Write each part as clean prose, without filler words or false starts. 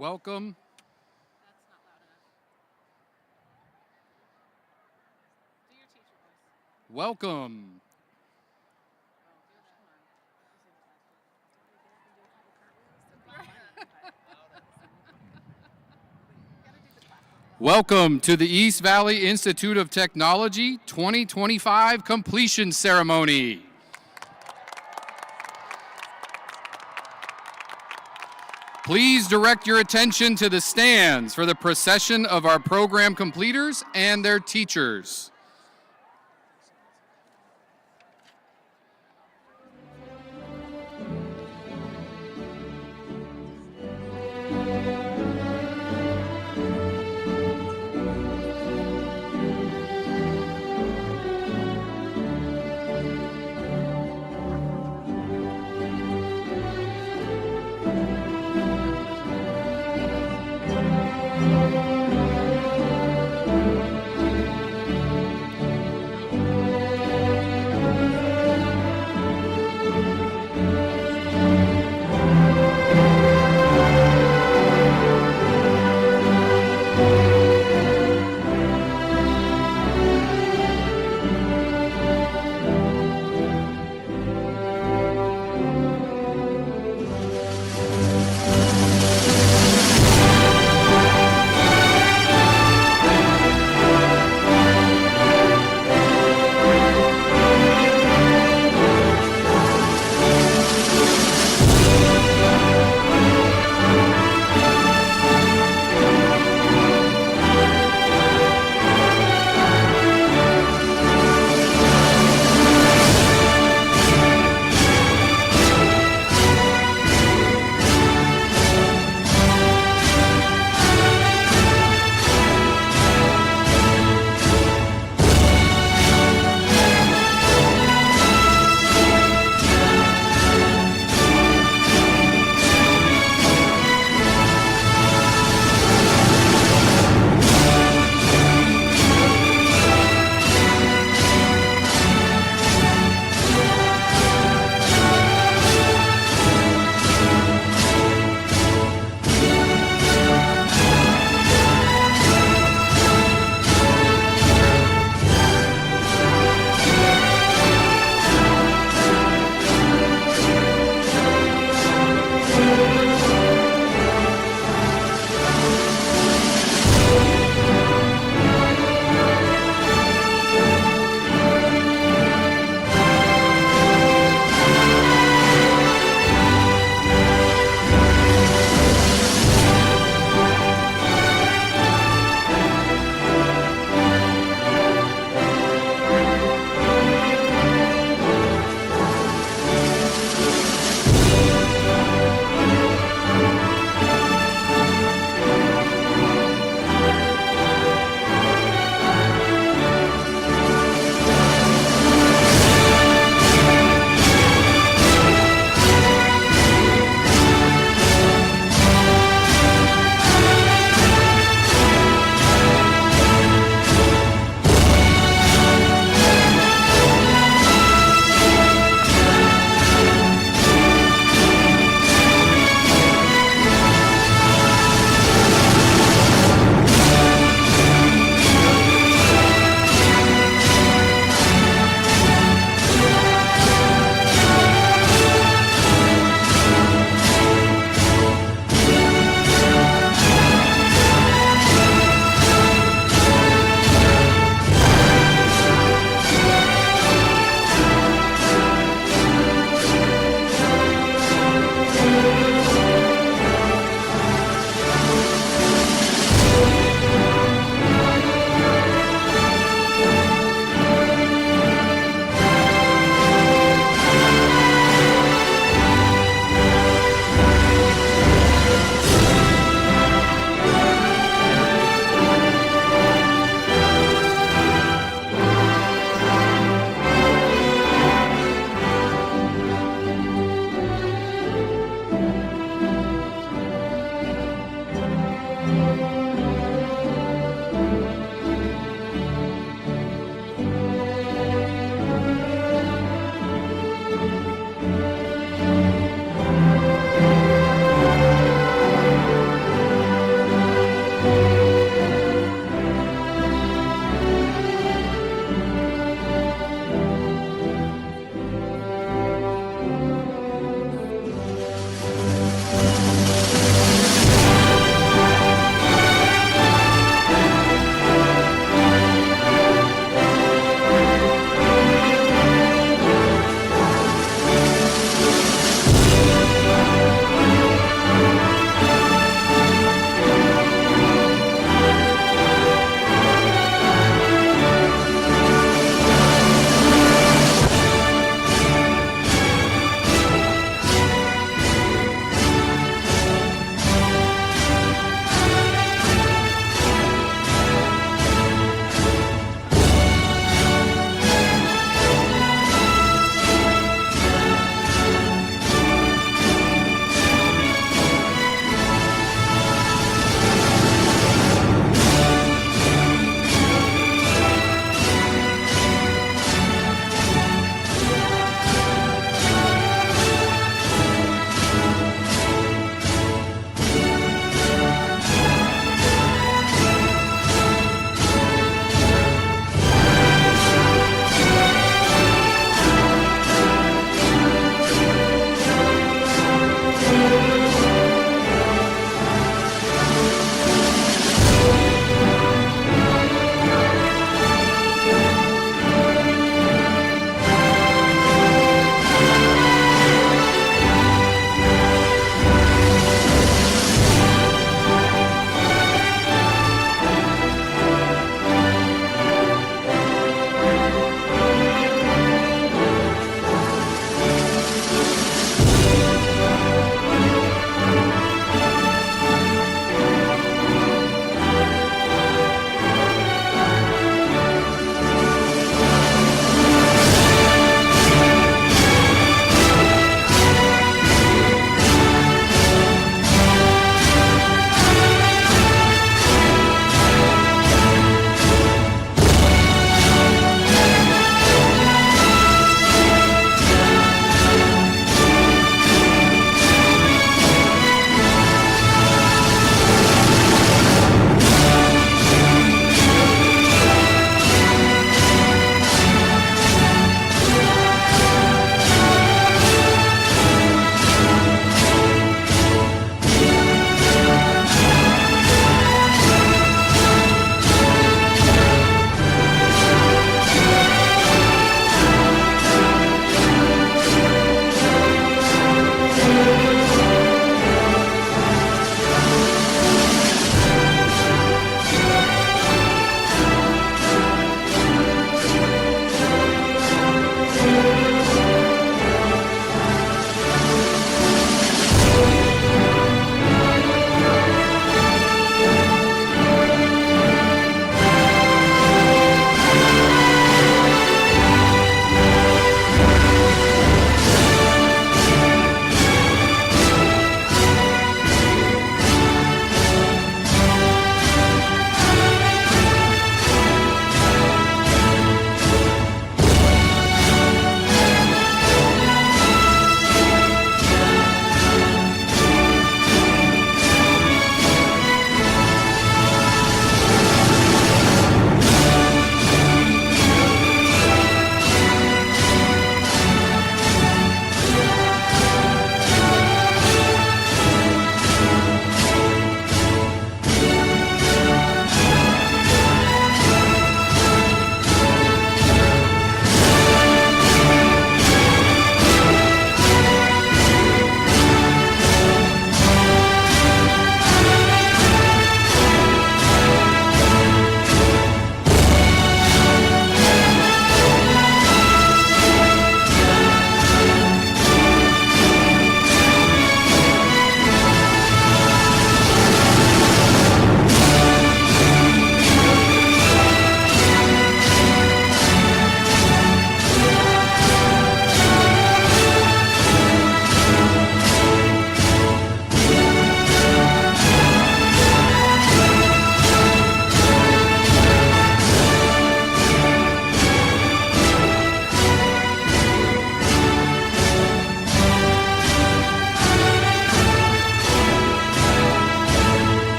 Welcome. That's not loud enough. Do your teacher voice. Welcome. Welcome to the East Valley Institute of Technology 2025 completion ceremony. Please direct your attention to the stands for the procession of our program completers and their teachers.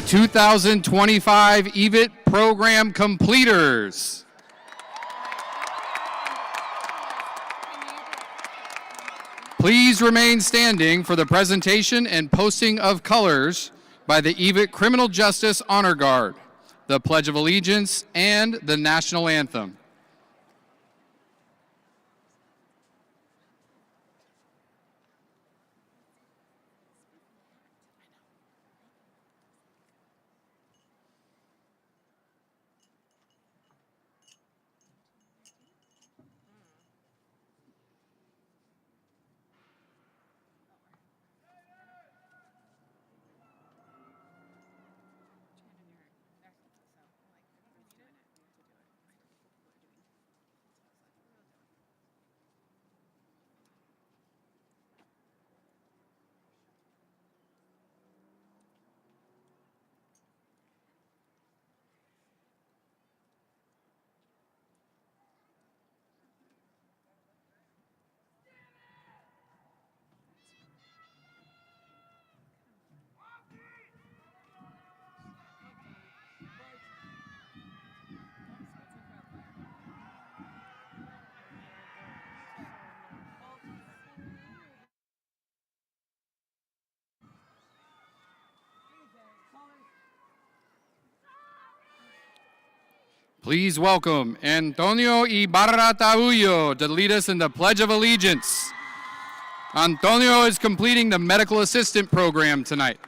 2025 EVIT program completers. Please remain standing for the presentation and posting of colors by the EVIT Criminal Justice Honor Guard, the Pledge of Allegiance, and the National Anthem. Please welcome Antonio Ibarra Taullo to lead us in the Pledge of Allegiance. Antonio is completing the medical assistant program tonight.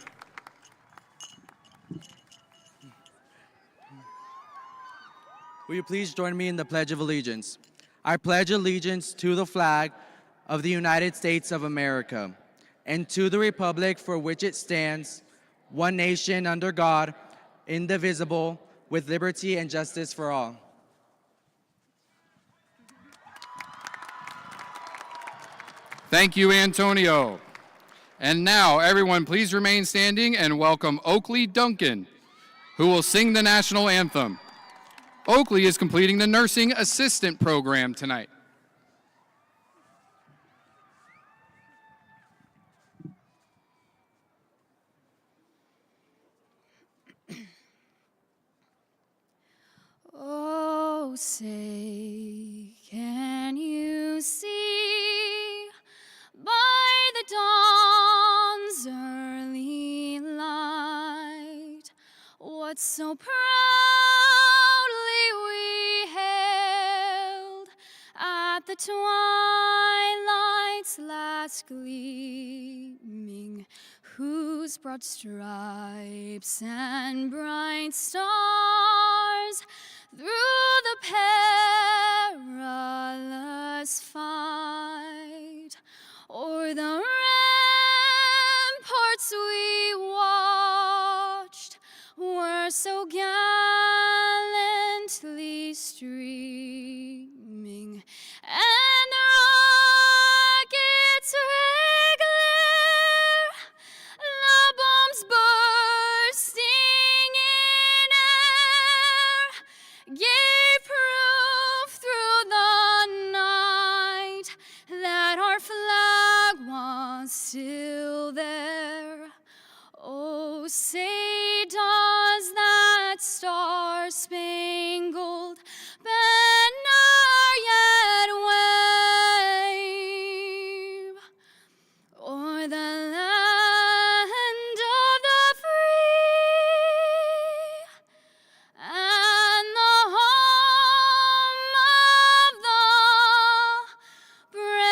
Will you please join me in the Pledge of Allegiance? I pledge allegiance to the flag of the United States of America and to the republic for which it stands, one nation under God, indivisible, with liberty and justice for all. Thank you, Antonio. And now, everyone, please remain standing and welcome Oakley Duncan, who will sing the national anthem. Oakley is completing the nursing assistant program tonight. Oh, say, can you see by the dawn's early light what so proudly we hailed at the twilight's last gleaming, whose broad stripes and bright stars through the perilous fight o'er the ramparts we watched were so gallantly streaming, and the rockets' red glare, the bombs bursting in air, gave proof through the night that our flag was still there. Oh, say does that star-spangled banner yet wave o'er the land of the free and the home of the brave?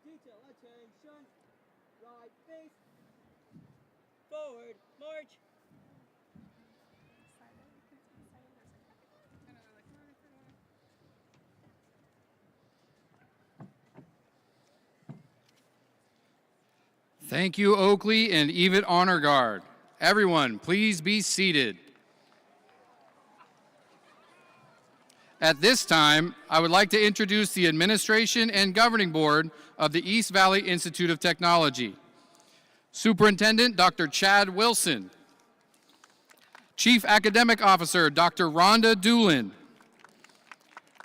Detail attention. Right face. Forward march. Thank you, Oakley and EVIT Honor Guard. Everyone, please be seated. At this time, I would like to introduce the administration and governing board of the East Valley Institute of Technology. Superintendent, Dr. Chad Wilson. Chief Academic Officer, Dr. Rhonda Doolin.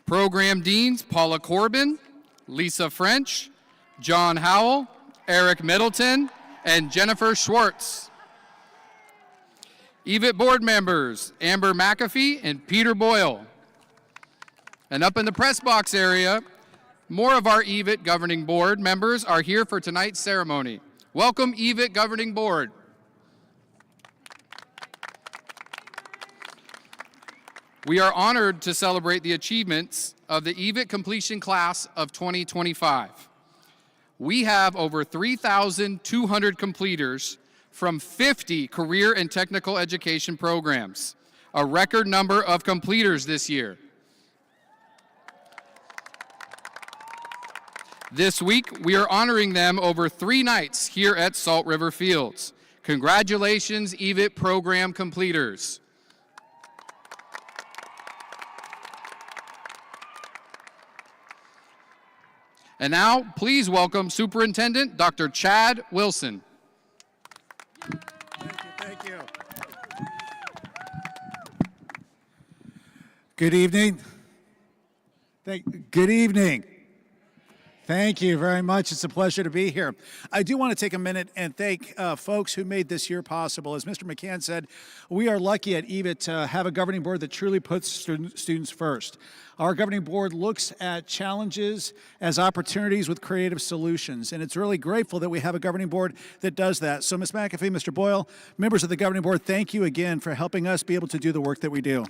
Program Deans, Paula Corbin, Lisa French, John Howell, Eric Middleton, and Jennifer Schwartz. EVIT board members, Amber McAfee and Peter Boyle. And up in the press box area, more of our EVIT governing board members are here for tonight's ceremony. Welcome, EVIT governing board. We are honored to celebrate the achievements of the EVIT completion class of 2025. We have over 3,200 completers from 50 career and technical education programs, a record number of completers this year. This week, we are honoring them over 3 nights here at Salt River Fields. Congratulations, EVIT program completers. And now, please welcome Superintendent Dr. Chad Wilson. Thank you. Good evening. Good evening. Thank you very much. It's a pleasure to be here. I do want to take a minute and thank folks who made this year possible. As Mr. McCann said, we are lucky at EVIT to have a governing board that truly puts students first. Our governing board looks at challenges as opportunities with creative solutions, and it's really grateful that we have a governing board that does that. So Ms. McAfee, Mr. Boyle, members of the governing board, thank you again for helping us be able to do the work that we do.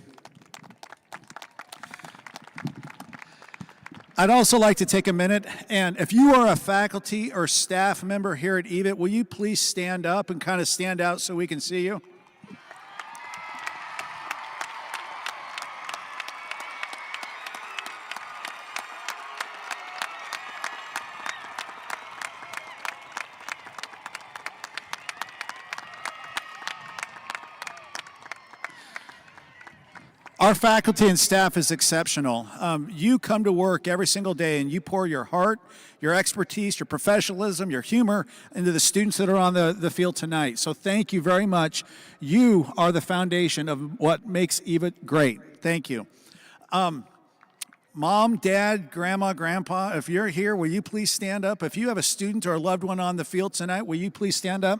I'd also like to take a minute, and if you are a faculty or staff member here at EVIT, will you please stand up and kind of stand out so we can see you? Our faculty and staff is exceptional. You come to work every single day and you pour your heart, your expertise, your professionalism, your humor into the students that are on the field tonight. So thank you very much. You are the foundation of what makes EVIT great. Thank you. Mom, Dad, Grandma, Grandpa, if you're here, will you please stand up? If you have a student or a loved one on the field tonight, will you please stand up?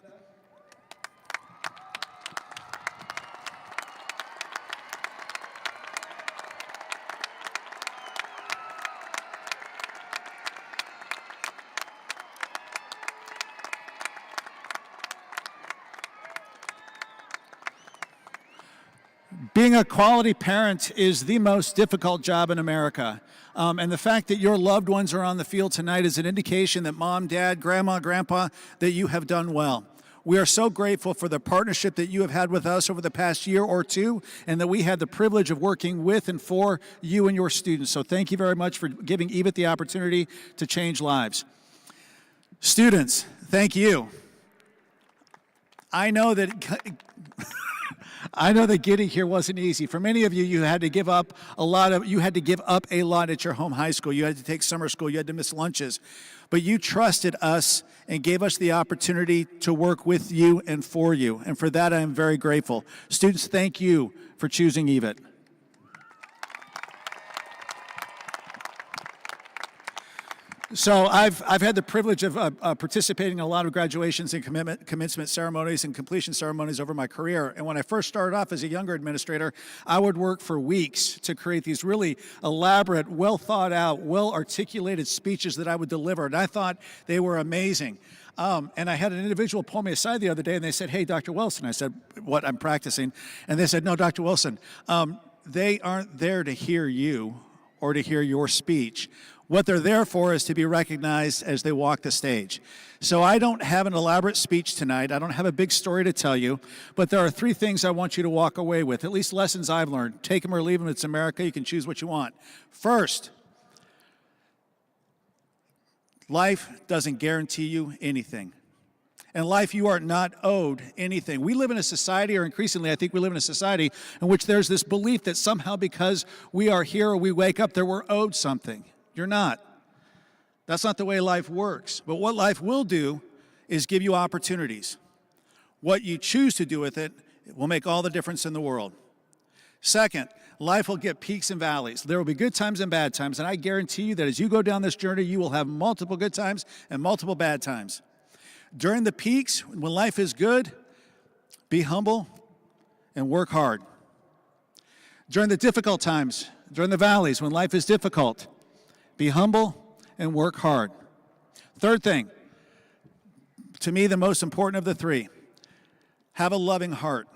Being a quality parent is the most difficult job in America. And the fact that your loved ones are on the field tonight is an indication that Mom, Dad, Grandma, Grandpa, that you have done well. We are so grateful for the partnership that you have had with us over the past year or two, and that we had the privilege of working with and for you and your students. So thank you very much for giving EVIT the opportunity to change lives. Students, thank you. I know that getting here wasn't easy. For many of you, you had to give up a lot at your home high school. You had to take summer school. You had to miss lunches. But you trusted us and gave us the opportunity to work with you and for you. And for that, I am very grateful. Students, thank you for choosing EVIT. So I've had the privilege of participating in a lot of graduations and commencement ceremonies and completion ceremonies over my career. And when I first started off as a younger administrator, I would work for weeks to create these really elaborate, well thought out, well articulated speeches that I would deliver. And I thought they were amazing. And I had an individual pull me aside the other day and they said, "Hey, Dr. Wilson." I said, "What? I'm practicing." And they said, "No, Dr. Wilson, they aren't there to hear you or to hear your speech. What they're there for is to be recognized as they walk the stage." So I don't have an elaborate speech tonight. I don't have a big story to tell you, but there are 3 things I want you to walk away with, at least lessons I've learned. Take them or leave them. It's America. You can choose what you want. First, life doesn't guarantee you anything. In life, you are not owed anything. We live in a society, or increasingly, I think we live in a society in which there's this belief that somehow because we are here or we wake up, that we're owed something. You're not. That's not the way life works. But what life will do is give you opportunities. What you choose to do with it will make all the difference in the world. Second, life will get peaks and valleys. There will be good times and bad times, and I guarantee you that as you go down this journey, you will have multiple good times and multiple bad times. During the peaks, when life is good, be humble and work hard. During the difficult times, during the valleys, when life is difficult, be humble and work hard. Third thing, to me the most important of the three, have a loving heart.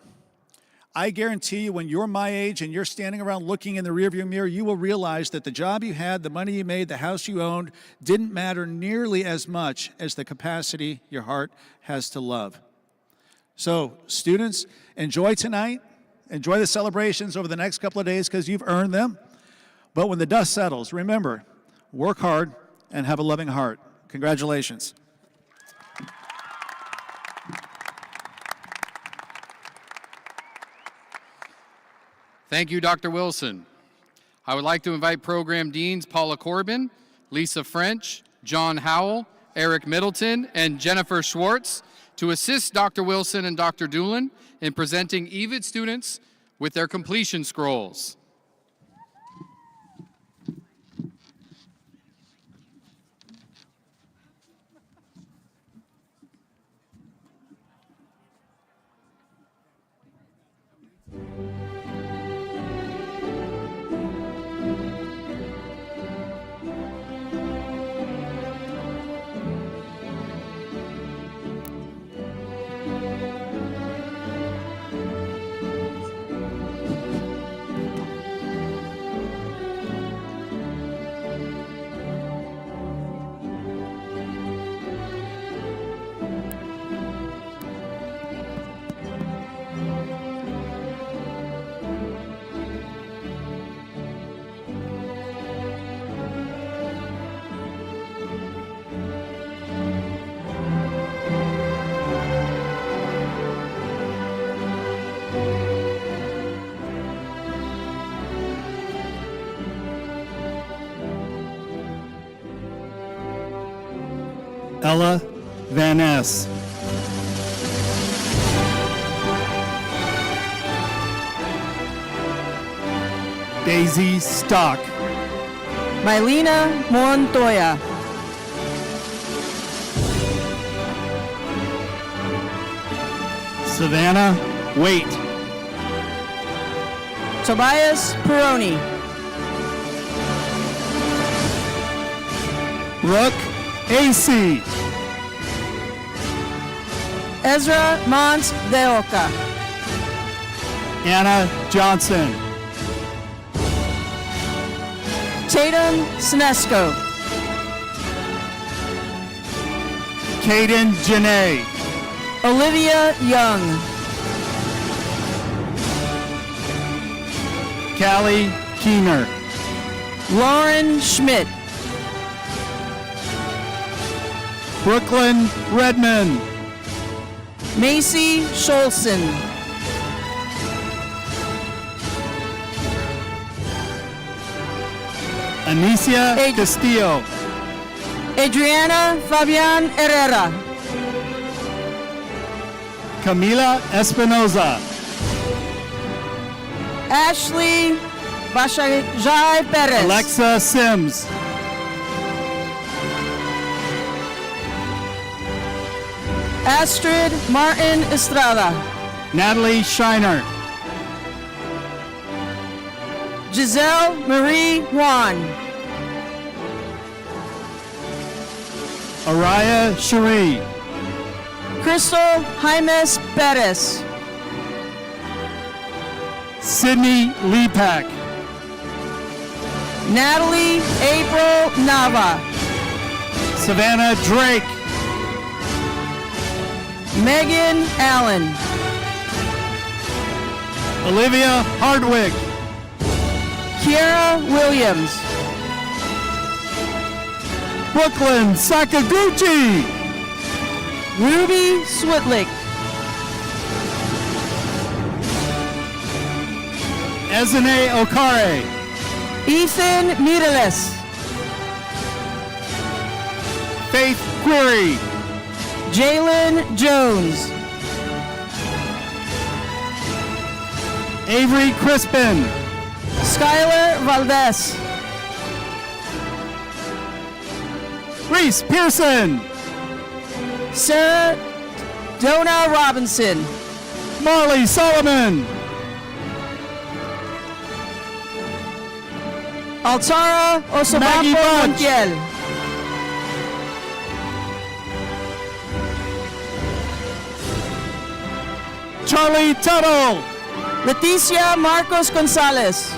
I guarantee you when you're my age and you're standing around looking in the rearview mirror, you will realize that the job you had, the money you made, the house you owned didn't matter nearly as much as the capacity your heart has to love. So, students, enjoy tonight. Enjoy the celebrations over the next couple of days because you've earned them. But when the dust settles, remember, work hard and have a loving heart. Congratulations. Thank you, Dr. Wilson. I would like to invite Program Deans Paula Corbin, Lisa French, John Howell, Eric Middleton, and Jennifer Schwartz to assist Dr. Wilson and Dr. Doolin in presenting EVIT students with their completion scrolls. Ella Van Ness. Daisy Stock. Mylena Montoya. Savannah Waite. Tobias Peroni. Rook AC. Ezra Mons de Oca. Anna Johnson. Tatum Sinesco. Caden Janae. Olivia Young. Callie Keener. Lauren Schmidt. Brooklyn Redmond. Macy Scholson. Anicia Castillo. Adriana Fabian Herrera. Camila Espinoza. Ashley Bashajai Perez. Alexa Sims. Astrid Martin Estrada. Natalie Shiner. Giselle Marie Juan. Araya Cherie. Crystal Jaimes Perez. Sydney Lepak. Natalie April Nava. Savannah Drake. Megan Allen. Olivia Hardwick. Kiara Williams. Brooklyn Sakaguchi. Ruby Switlick. Ezine Okare. Ethan Mireles. Faith Query. Jalen Jones. Avery Crispin. Skylar Valdez. Reese Pearson. Sarah Donna Robinson. Marley Solomon. Altara Maggie Osabampo Bunch. Montiel. Charlie Tuttle. Leticia Marcos Gonzalez.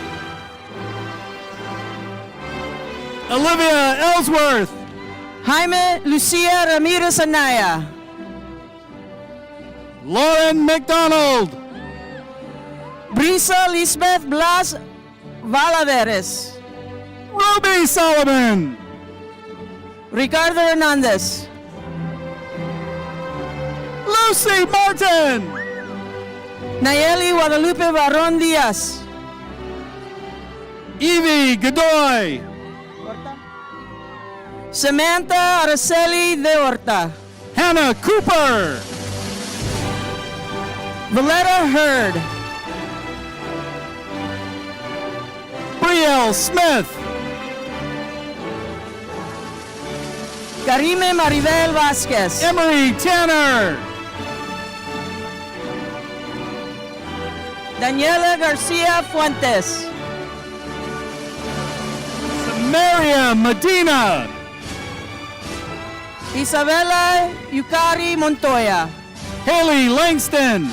Olivia Ellsworth. Jaime Lucia Ramirez Anaya. Lauren McDonald. Brisa Lisbeth Blas Valaveres. Ruby Solomon. Ricardo Hernandez. Lucy Martin. Nayeli Guadalupe Barron Diaz. Evie Godoy. Samantha Araceli de Horta. Hannah Cooper. Valletta Hurd. Brielle Smith. Karime Maribel Vasquez. Emery Tanner. Daniela Garcia Fuentes. Maria Medina. Isabella Yukari Montoya. Haley Langston.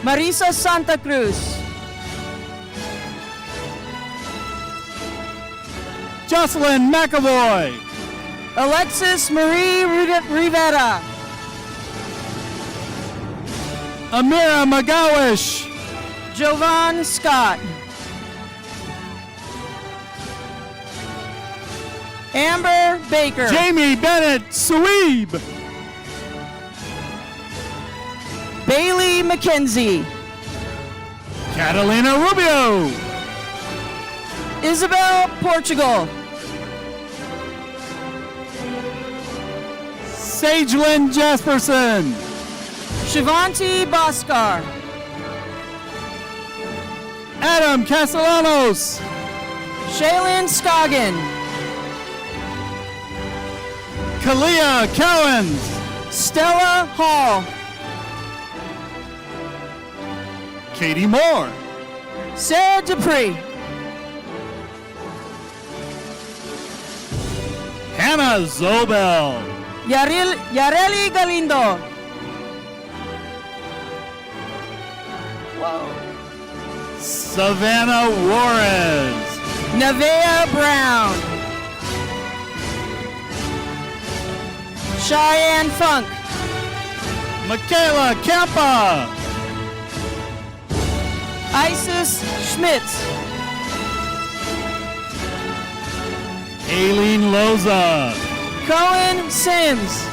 Marisa Santa Cruz. Jocelyn McAvoy. Alexis Marie Rivera. Amira McGowish. Jovan Scott. Amber Baker. Jamie Bennett Sweeb. Bailey McKenzie. Catalina Rubio. Isabel Portugal. Sagelyn Jasperson. Shivanti Bhaskar. Adam Castellanos. Shaylin Scoggin. Kalia Cowens. Stella Hall. Katie Moore. Sarah Dupree. Hannah Zobel. Yareli Galindo. Savannah Juarez. Nevaeh Brown. Cheyenne Funk. Michaela Campa. Isis Schmitz. Aileen Loza. Cohen Sims.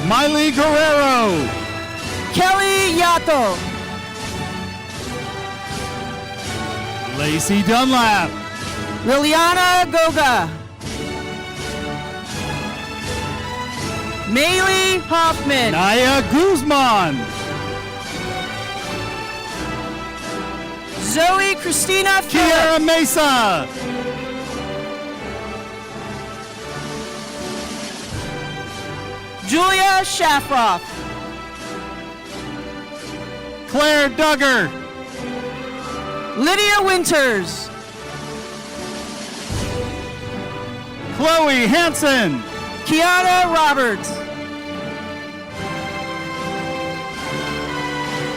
Miley Guerrero. Kelly Yato. Lacey Dunlap. Liliana Goga. Maylee Hoffman. Naya Guzman. Zoe Christina Kiara Phillips. Mesa. Julia Shafroff. Claire Duggar. Lydia Winters. Chloe Hansen. Kiana Roberts.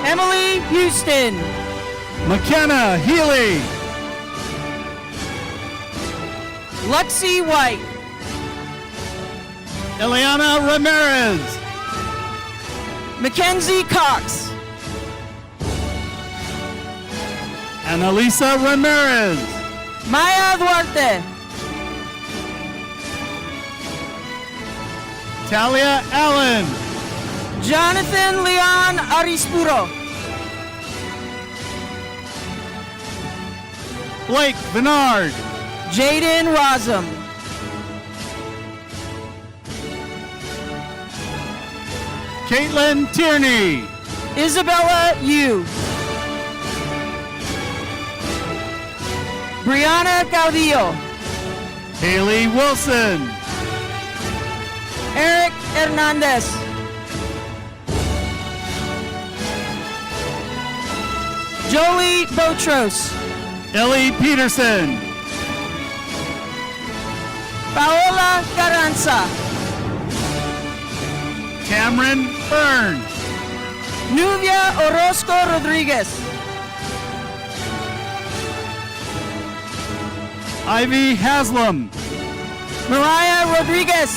Emily Houston. McKenna Healy. Lexi White. Eliana Ramirez. Mackenzie Cox. Annalisa Ramirez. Maya Duarte. Talia Allen. Jonathan Leon Arispuro. Blake Bernard. Jaden Rosum. Caitlin Tierney. Isabella Yu. Brianna Caudillo. Haley Wilson. Eric Hernandez. Jolie Botros. Ellie Peterson. Paola Carranza. Cameron Burns. Nubia Orozco Rodriguez. Ivy Haslam. Mariah Rodriguez.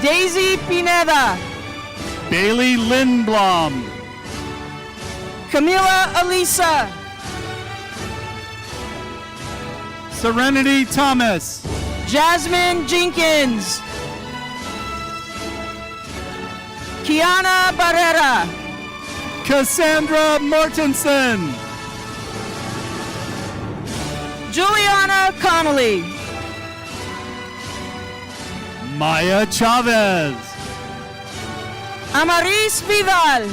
Daisy Pineda. Bailey Lindblom. Camila Alisa. Serenity Thomas. Jasmine Jenkins. Kiana Barrera. Cassandra Mortensen. Juliana Connolly. Maya Chavez. Amaris Vidal.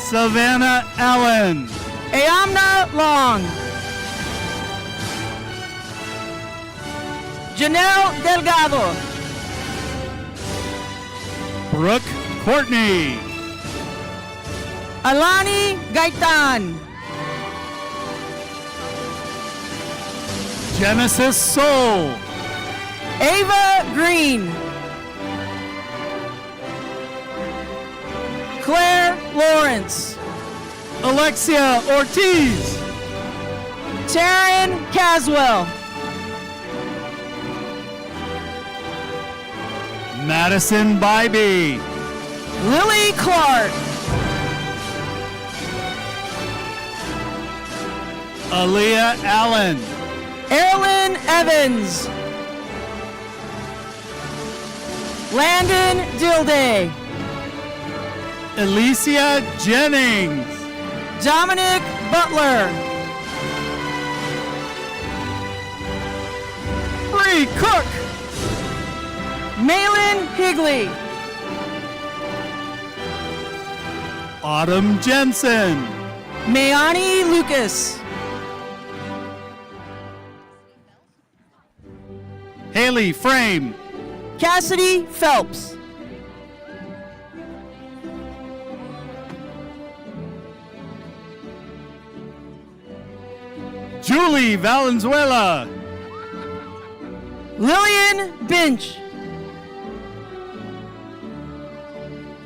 Savannah Allen. Ayamna Long. Janelle Delgado. Brooke Courtney. Alani Gaitan. Genesis Soul. Ava Green. Claire Lawrence. Alexia Ortiz. Taryn Caswell. Madison Bybee. Lily Clark. Aaliyah Allen. Erilyn Evans. Landon Dilday. Alicia Jennings. Dominic Butler. Bree Cook. Malin Higley. Autumn Jensen. Mayani Lucas. Haley Frame. Cassidy Phelps. Julie Valenzuela. Lillian Binch.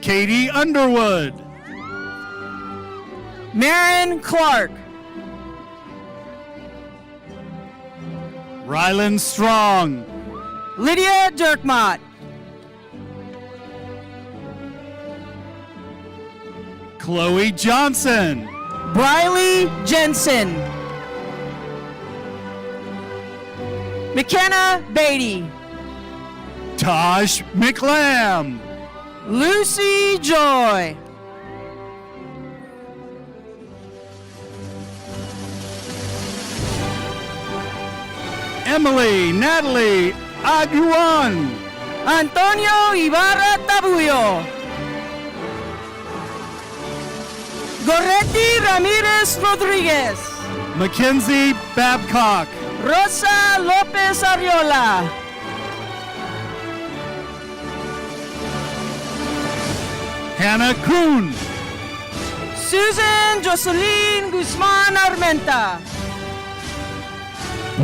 Katie Underwood. Marin Clark. Rylan Strong. Lydia Dirkmott. Chloe Johnson. Briley Jensen. McKenna Beatty. Taj McLam. Lucy Joy. Emily Natalie Aguan. Antonio Ibarra Tabuyo. Goretti Ramirez Rodriguez. Mackenzie Babcock. Rosa Lopez Ariola. Hannah Kuhn. Susan Jocelyn Guzman Armenta.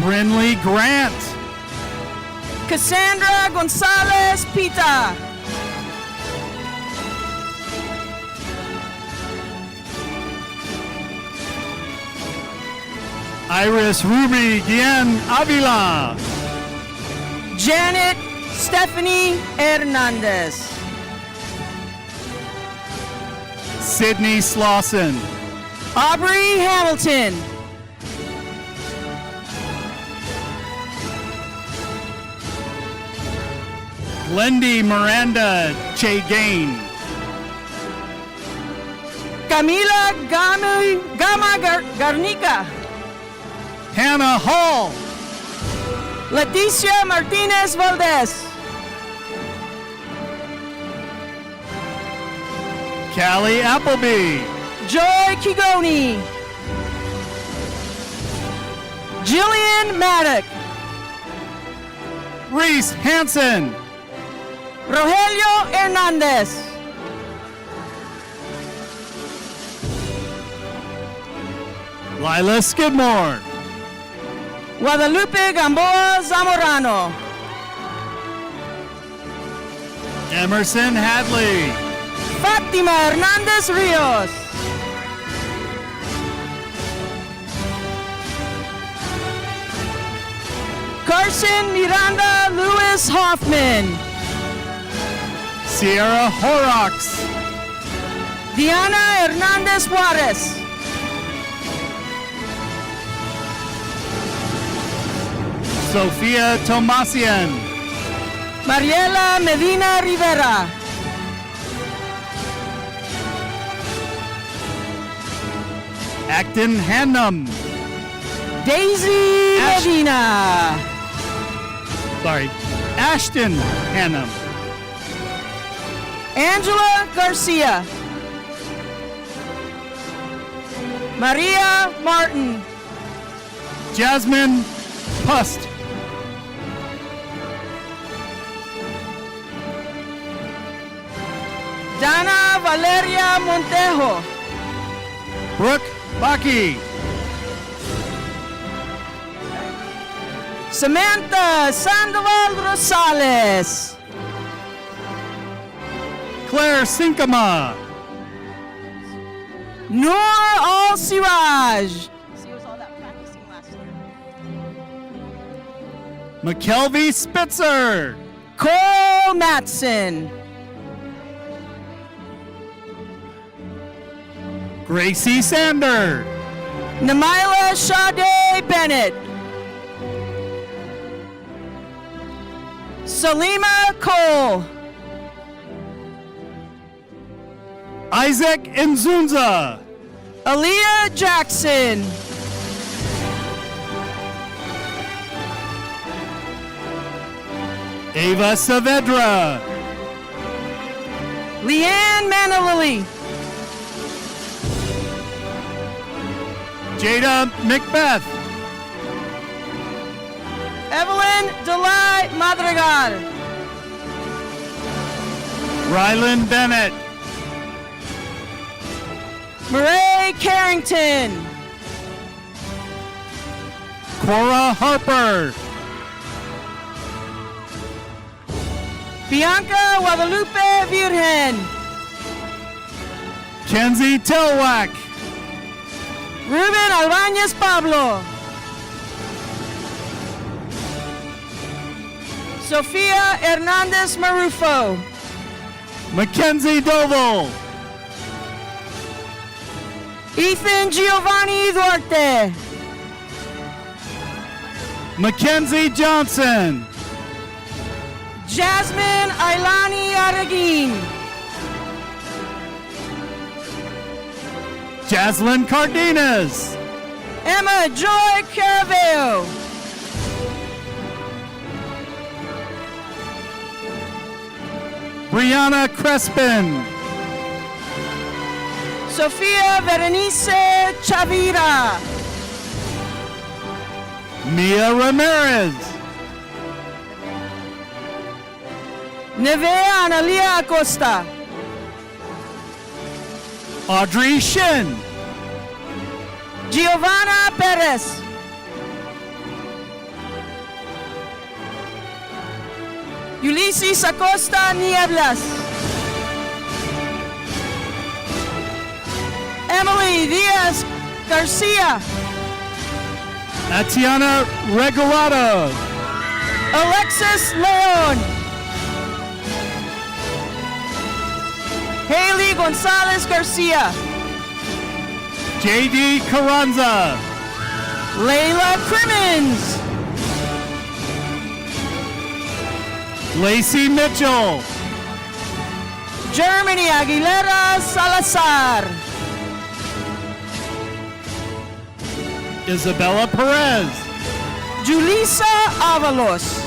Brinley Grant. Cassandra Gonzalez Pita. Iris Ruby Guillen Avila. Janet Stephanie Hernandez. Sydney Slauson. Aubrey Hamilton. Glendy Miranda Chagain. Camila Garnica. Hannah Hall. Leticia Martinez Valdez. Callie Appleby. Joy Kigoni. Jillian Maddock. Reese Hansen. Rogelio Hernandez. Lila Skidmore. Guadalupe Gamboa Zamorano. Emerson Hadley. Fátima Hernandez Rios. Carson Miranda Lewis Hoffman. Sierra Horrocks. Diana Hernandez Juarez. Sofia Tomasian. Mariela Medina Rivera. Acton Hannum. Daisy Ash- Medina. Sorry. Ashton Hannum. Angela Garcia. Maria Martin. Jasmine Pust. Dana Valeria Montejo. Brooke Baki. Samantha Sandoval Rosales. Claire Sinkama. Noor Al Siraj. McKelvey Spitzer. Cole Matson. Gracie Sander. Namila Sade Bennett. Salima Cole. Isaac Nzunza. Aaliyah Jackson. Ava Saavedra. Leanne Manalili. Jada Macbeth. Evelyn Delay Madrigal. Rylan Bennett. Murray Carrington. Cora Harper. Bianca Guadalupe Virgen. Kenzie Telwack. Ruben Albañez Pablo. Sofia Hernandez Marufo. Mackenzie Doval. Ethan Giovanni Duarte. Mackenzie Johnson. Jasmine Ailani Araguin. Jaslyn Cardenas. Emma Joy Caraveo. Brianna Crespin. Sofia Berenice Chavira. Mia Ramirez. Nevea Analia Acosta. Audrey Shin. Giovanna Perez. Ulysses Acosta Nieblas. Emily Diaz Garcia. Atiana Regalado. Alexis Leon. Haley Gonzalez Garcia. JD Carranza. Layla Crimmins. Lacey Mitchell. Germany Aguilera Salazar. Isabella Perez. Julissa Avalos.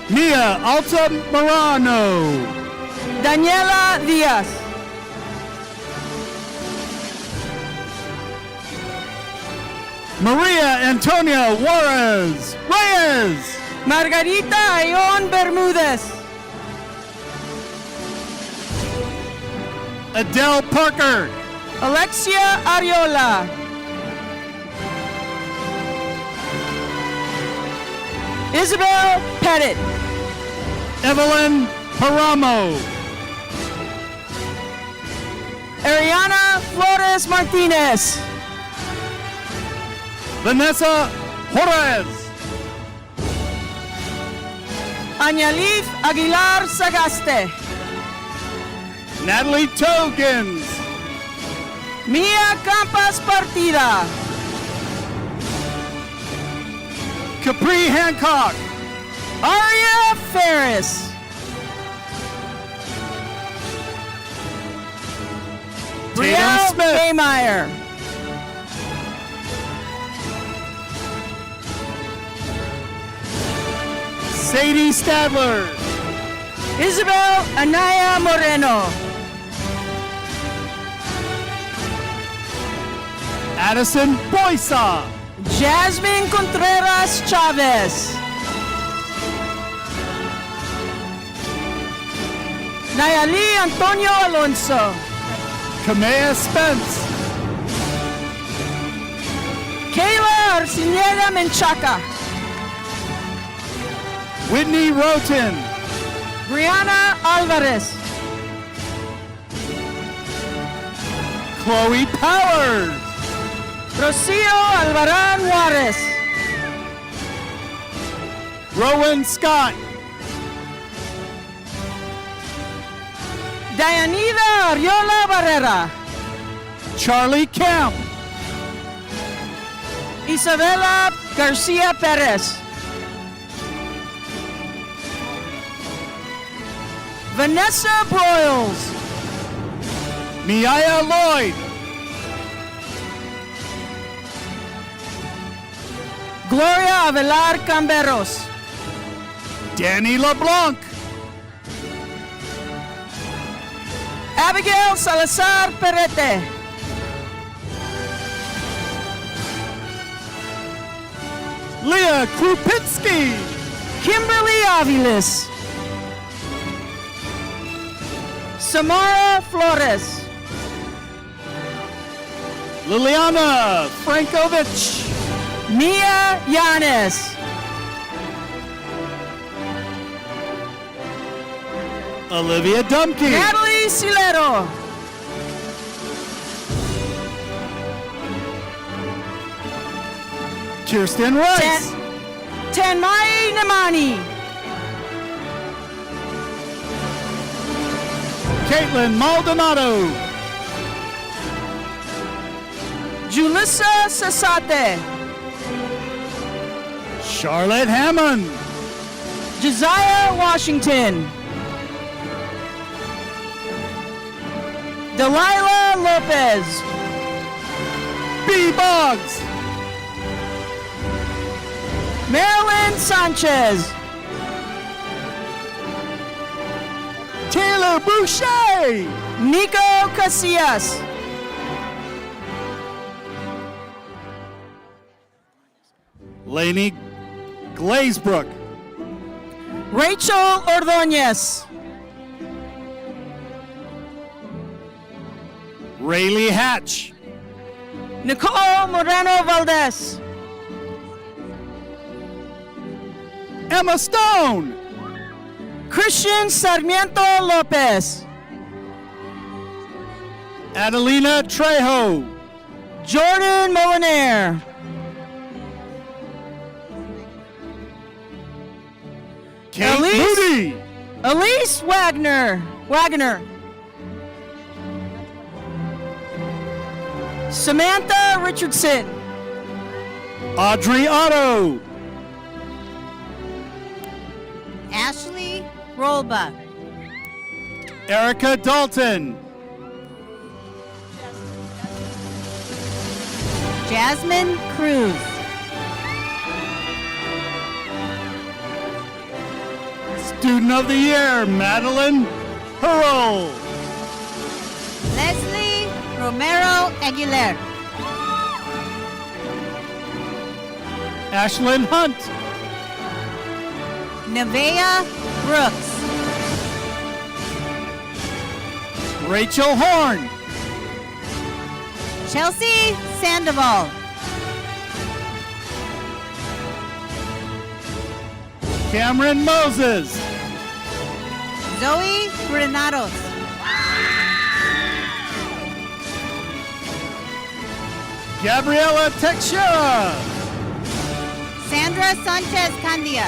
Mia Altamirano. Daniela Diaz. Maria Antonia Juarez Reyes. Margarita Ayon Bermudez. Adele Parker. Alexia Ariola. Isabel Pettit. Evelyn Paramo. Ariana Flores Martinez. Vanessa Juarez. Añalif Aguilar Sagaste. Natalie Togans. Mia Campas Partida. Capri Hancock. Aria Ferris. Brielle Smith. Maymeyer. Sadie Stadler. Isabel Anaya Moreno. Addison Boysa. Jasmine Contreras Chavez. Nayali Antonio Alonso. Kamea Spence. Kayla Arciniega Menchaca. Whitney Roten. Brianna Alvarez. Chloe Powers. Rocio Alvarán Juarez. Rowan Scott. Dianida Ariola Barrera. Charlie Camp. Isabela Garcia Perez. Vanessa Broyles. Miaya Lloyd. Gloria Avelar Camberos. Danny LeBlanc. Abigail Salazar Perete. Leah Krupinski. Kimberly Aviles. Samara Flores. Liliana Frankovich. Mia Yanes. Olivia Dumke. Natalie Silero. Kirsten Rice. Tanmai Namani. Caitlin Maldonado. Julissa Sasate. Charlotte Hammond. Josiah Washington. Delilah Lopez. B. Boggs. Marilyn Sanchez. Taylor Boucher. Nico Casillas. Lainey Glazebrook. Rachel Ordonez. Rayleigh Hatch. Nicole Moreno Valdez. Emma Stone. Christian Sarmiento Lopez. Adelina Trejo. Jordan Molinaire. Kate Elise. Moody. Elise Wagner. Samantha Richardson. Audrey Otto. Ashley Rolba. Erica Dalton. Jasmine Cruz. Student of the Year, Madeline Hurrell. Leslie Romero Aguilar. Ashlyn Hunt. Nevaeh Brooks. Rachel Horn. Chelsea Sandoval. Cameron Moses. Zoe Granados. Gabriela Teixeira. Sandra Sanchez Candia.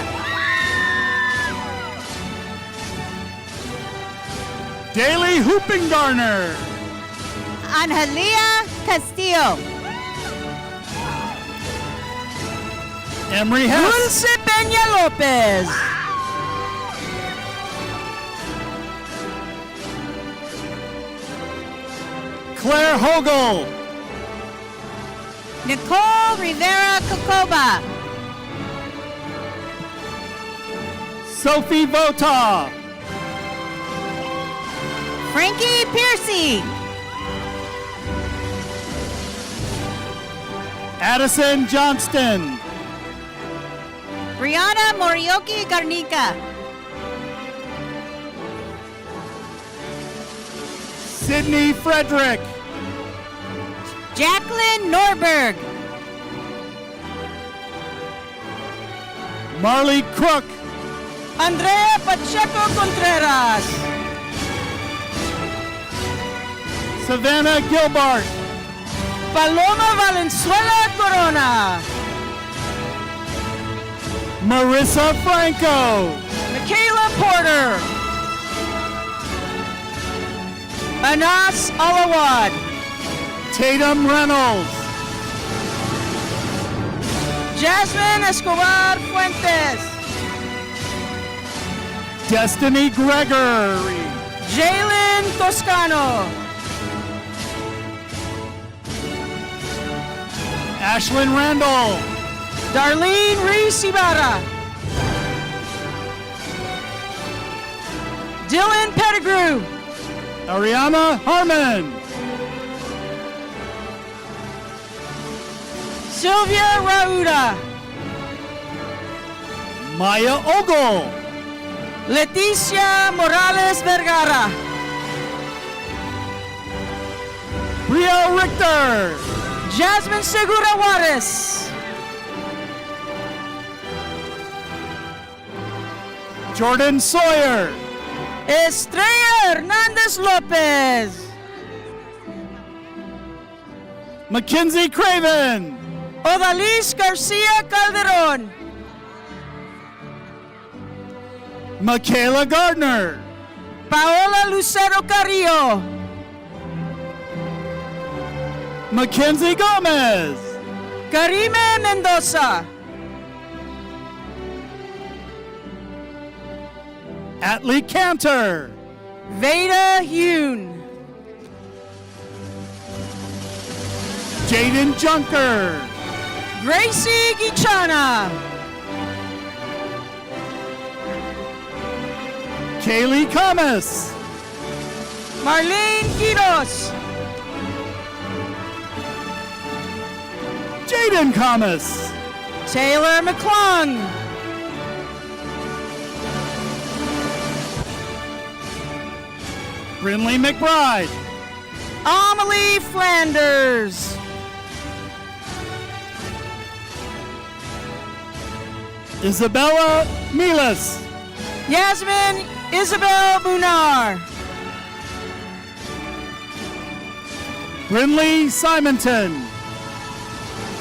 Daily Hooping Garner. Angelia Castillo. Emery Hess. Dulce Peña Lopez. Claire Hogel. Nicole Rivera Cocoba. Sophie Vota. Frankie Piercy. Addison Johnston. Brianna Morioki Garnica. Sydney Frederick. Jacqueline Norberg. Marley Crook. Andrea Pacheco Contreras. Savannah Gilbart. Paloma Valenzuela Corona. Marissa Franco. Michaela Porter. Anas Alawad. Tatum Reynolds. Jasmine Escobar Fuentes. Destiny Gregory. Jalen Toscano. Ashlyn Randall. Darlene Reese Ibarra. Dylan Pettigrew. Ariana Harmon. Sylvia Rauda. Maya Ogle. Leticia Morales Vergara. Bria Richter. Jasmine Segura Juarez. Jordan Sawyer. Estrella Hernandez Lopez. Mackenzie Craven. Odalis Garcia Calderon. Michaela Gardner. Paola Lucero Carrillo. Mackenzie Gomez. Karime Mendoza. Atlee Cantor. Veda Hune. Jaden Junker. Gracie Gichana. Kaylee Camas. Marlene Quiros. Jaden Camas. Taylor McClung. Brinley McBride. Amelie Flanders. Isabella Milas. Yasmin Isabel Munar. Brinley Simonton.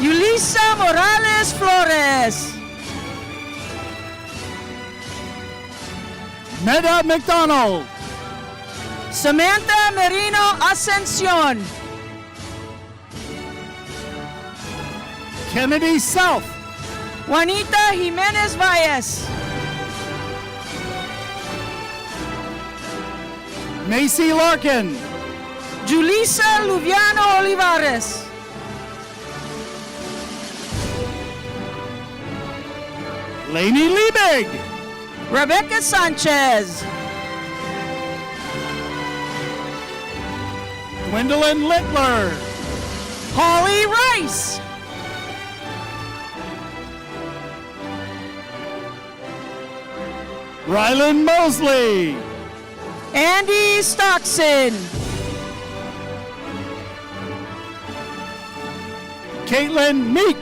Yulisa Morales Flores. Meda McDonald. Samantha Merino Ascension. Kennedy South. Juanita Jimenez Valles. Macy Larkin. Julissa Luviano Olivares. Lainey Liebig. Rebecca Sanchez. Gwendolyn Littler. Holly Rice. Rylan Mosley. Andy Stockson. Caitlin Meek.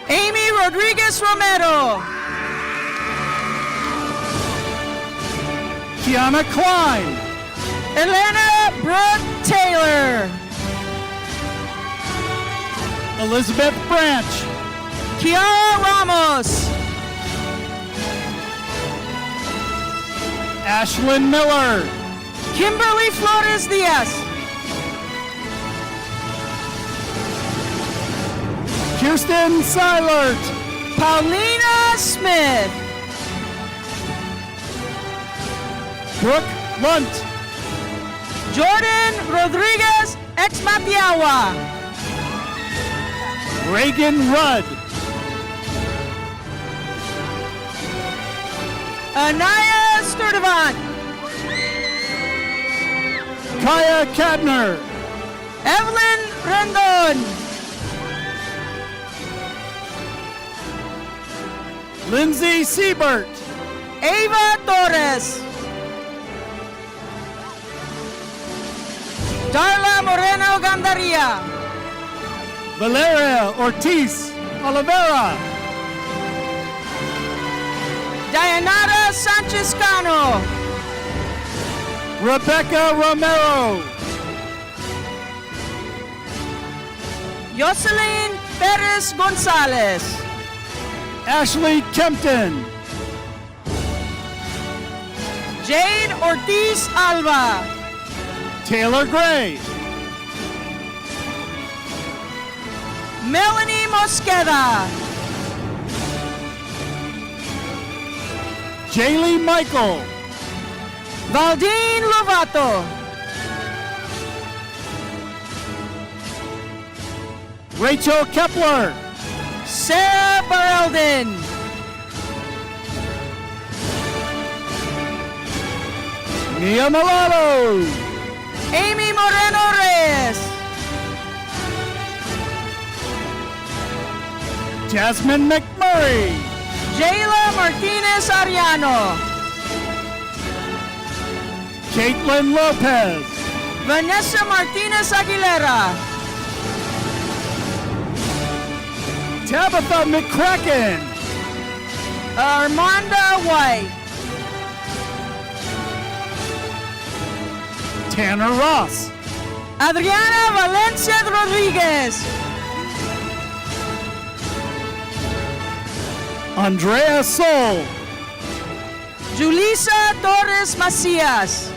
Amy Rodriguez Romero. Kiana Klein. Elena Brooke Taylor. Elizabeth Branch. Kiara Ramos. Ashlyn Miller. Kimberly Flores Diaz. Kirsten Seilert. Paulina Smith. Brooke Lunt. Jordan Rodriguez Exmapiawa. Reagan Rudd. Anaya Sturdivant. Kaya Kadner. Evelyn Rendon. Lindsay Siebert. Ava Torres. Darla Moreno Gandaria. Valeria Ortiz Oliveira. Dayanara Sanchez Cano. Rebecca Romero. Jocelyn Perez Gonzalez. Ashley Kempton. Jade Ortiz Alba. Taylor Gray. Melanie Mosqueda. Jaylee Michael. Valdine Lovato. Rachel Kepler. Sarah Barelden. Mia Milano. Amy Moreno Reyes. Jasmine McMurray. Jayla Martinez Ariano. Caitlin Lopez. Vanessa Martinez Aguilera. Tabitha McCracken. Armanda White. Tanner Ross. Adriana Valencia Rodriguez. Andrea Sol. Julissa Torres Macias.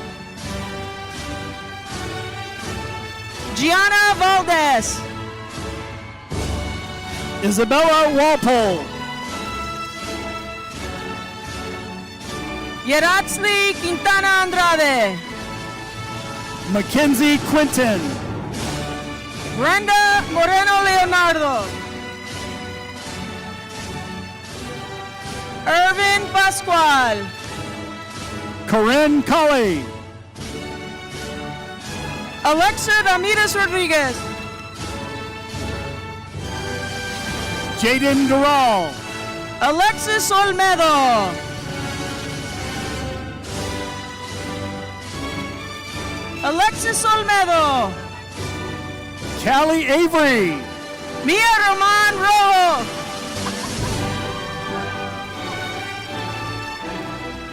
Gianna Valdez. Isabella Walpole. Yeratzli Quintana Andrade. Mackenzie Quinton. Brenda Moreno Leonardo. Irvin Pascual. Corinne Colley. Alexa Ramirez Rodriguez. Jaden Dural. Alexis Olmedo. Alexis Olmedo. Callie Avery. Mia Roman Rojo.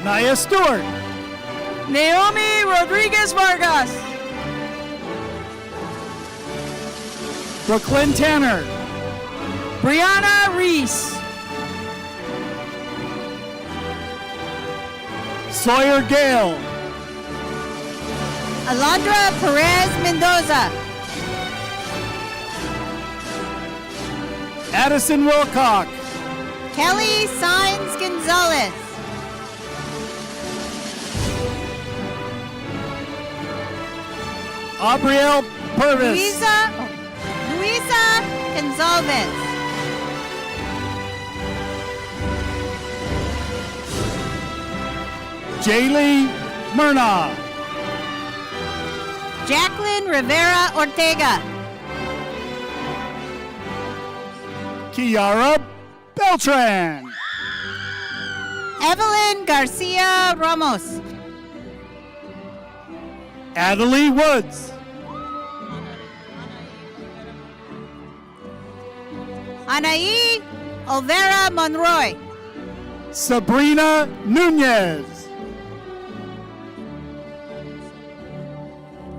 Nia Stewart. Naomi Rodriguez Vargas. Brooklyn Tanner. Brianna Reese. Sawyer Gale. Alondra Perez Mendoza. Addison Wilcock. Kelly Saenz Gonzalez. Aubriel Purvis. Luisa Gonzalez. Jaylee Myrna. Jacqueline Rivera Ortega. Kiara Beltran. Evelyn Garcia Ramos. Adelie Woods. Anaí Olvera Monroy. Sabrina Nunez.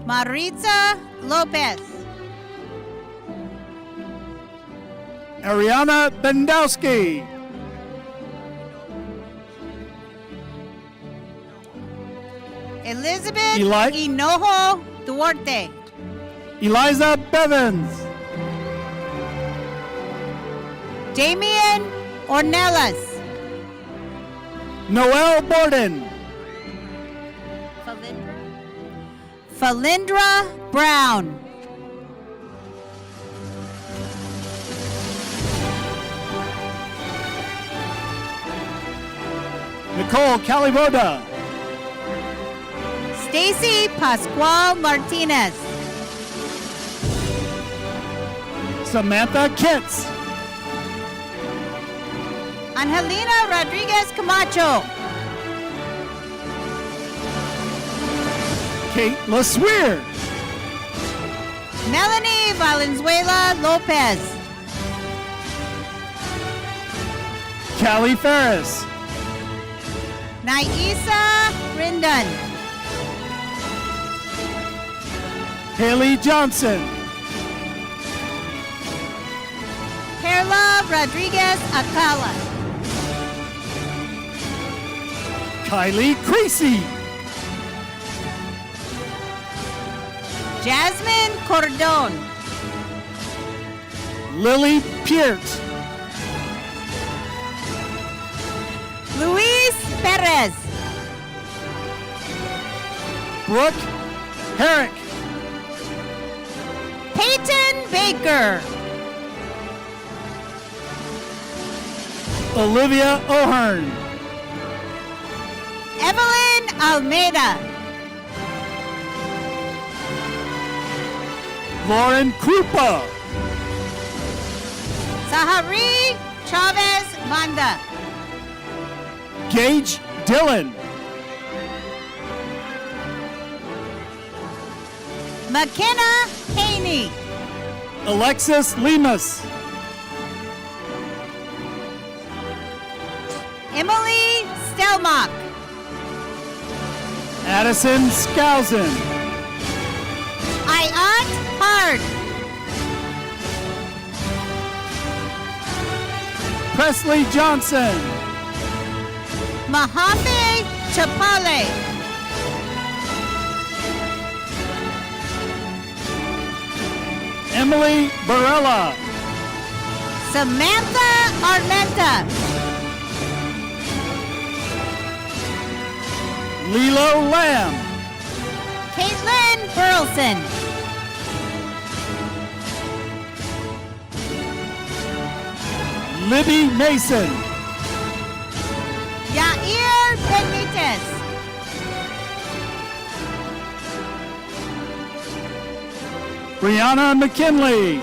Maritza Lopez. Ariana Bendowski. Elizabeth Eli- Hinojo Duarte. Eliza Bevins. Damian Ornelas. Noel Borden. Falindra Brown. Nicole Calivoda. Stacy Pascual Martinez. Samantha Kitts. Angelina Rodriguez Camacho. Kate LaSweer. Melanie Valenzuela Lopez. Callie Ferris. Naisa Rindon. Haley Johnson. Perla Rodriguez Acala. Kylie Creasy. Jasmine Cordon. Lily Peart. Luis Perez. Brooke Herrick. Peyton Baker. Olivia O'Hearn. Evelyn Almeida. Lauren Krupa. Sahari Chavez Banda. Gage Dillon. McKenna Haney. Alexis Lemus. Emily Stelmach. Addison Skousen. Ayat Hard. Presley Johnson. Mahafe Chapale. Emily Barella. Samantha Armenta. Lilo Lamb. Caitlin Burleson. Libby Mason. Yair Benitez. Brianna McKinley.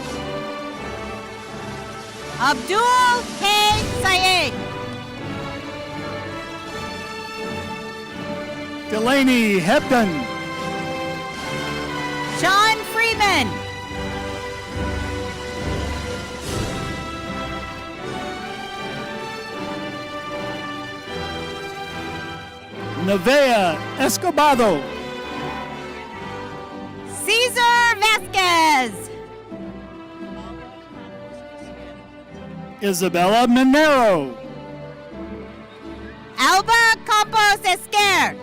Abdul K. Syed. Delaney Hebden. John Freeman. Nevea Escobedo. Cesar Vasquez. Isabella Minero. Alba Campos Esquer.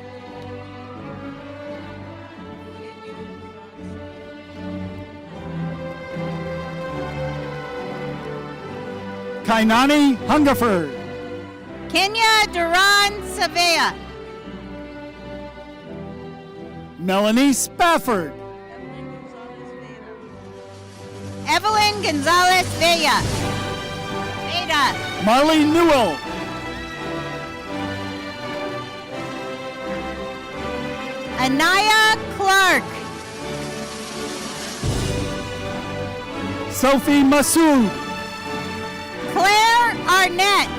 Kainani Hungerford. Kenya Duran Savea. Melanie Spafford. Evelyn Gonzalez Vega. Veda. Marley Newell. Anaya Clark. Sophie Massoud. Claire Arnett.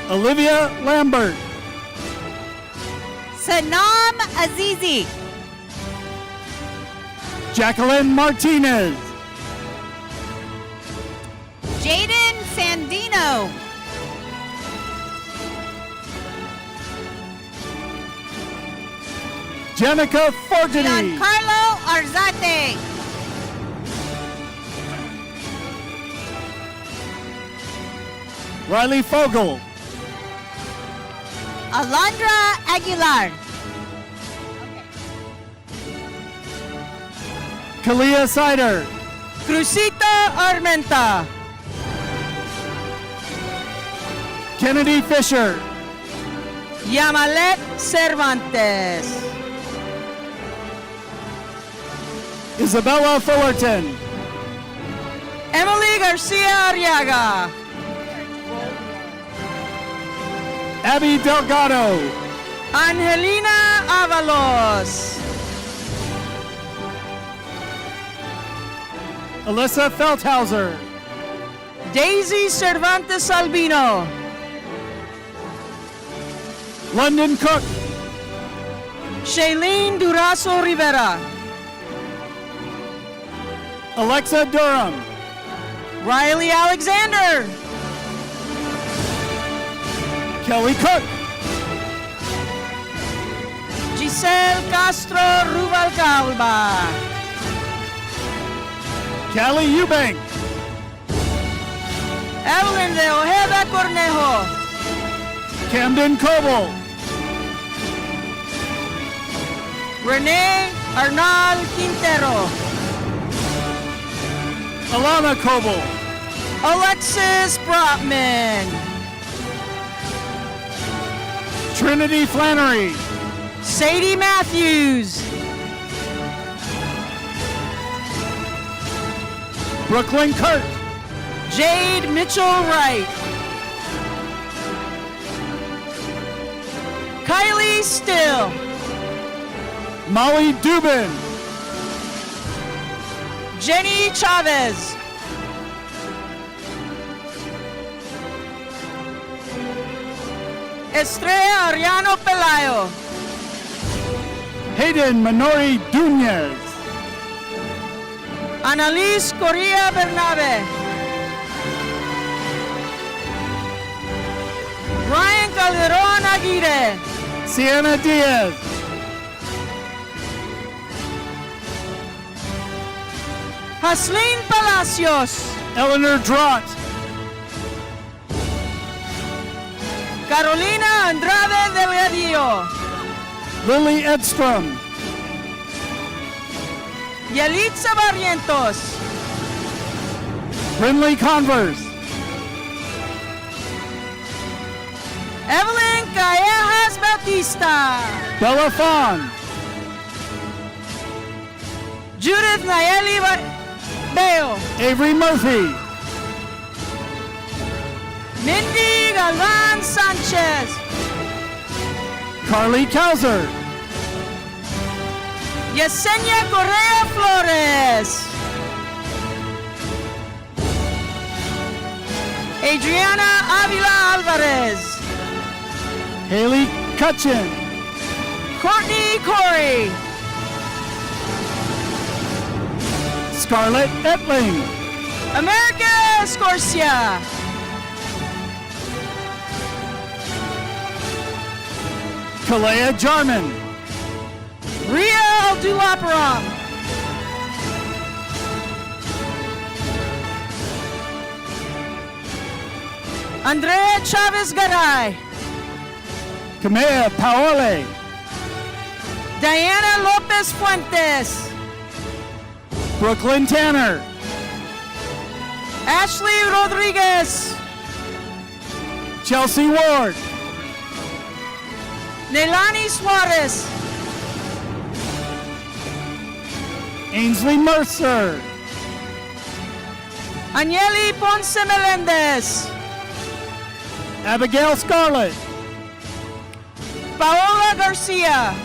Olivia Lambert. Sanam Azizi. Jacqueline Martinez. Jaden Sandino. Jenica Fortini. Giancarlo Arzate. Riley Fogel. Alondra Aguilar. Kalia Sider. Crucita Armenta. Kennedy Fisher. Yamalet Cervantes. Isabella Fullerton. Emily Garcia Arriaga. Abby Delgado. Angelina Avalos. Alyssa Felthauser. Daisy Cervantes Albino. London Cook. Shailene Durazo Rivera. Alexa Durham. Riley Alexander. Kelly Cook. Giselle Castro Rubalcaba. Callie Eubank. Evelyn de Ojeda Cornejo. Camden Coble. Renee Arnal Quintero. Alana Coble. Alexis Brotman. Trinity Flannery. Sadie Matthews. Brooklyn Kurt. Jade Mitchell Wright. Kylie Still. Molly Dubin. Jenny Chavez. Estrella Ariano Pelayo. Hayden Minori Dunez. Annalise Correa Bernabe. Ryan Calderon Aguirre. Sienna Diaz. Haslin Palacios. Eleanor Drott. Carolina Andrade Delgadillo. Lily Edstrom. Yalitza Barrientos. Brinley Converse. Evelyn Callejas Bautista. Bella Fawn. Judith Nayeli Beo. Avery Murphy. Mindy Galvan Sanchez. Carly Kauser. Yesenia Correa Flores. Adriana Avila Alvarez. Haley Cutchin. Courtney Corey. Scarlett Etling. America Scorsia. Kalea Jarman. Ria Abdulaparam. Andrea Chavez Garay. Kamea Paole. Diana Lopez Fuentes. Brooklyn Tanner. Ashley Rodriguez. Chelsea Ward. Neilani Suarez. Ainsley Mercer. Anieli Ponce Melendez. Abigail Scarlett. Paola Garcia.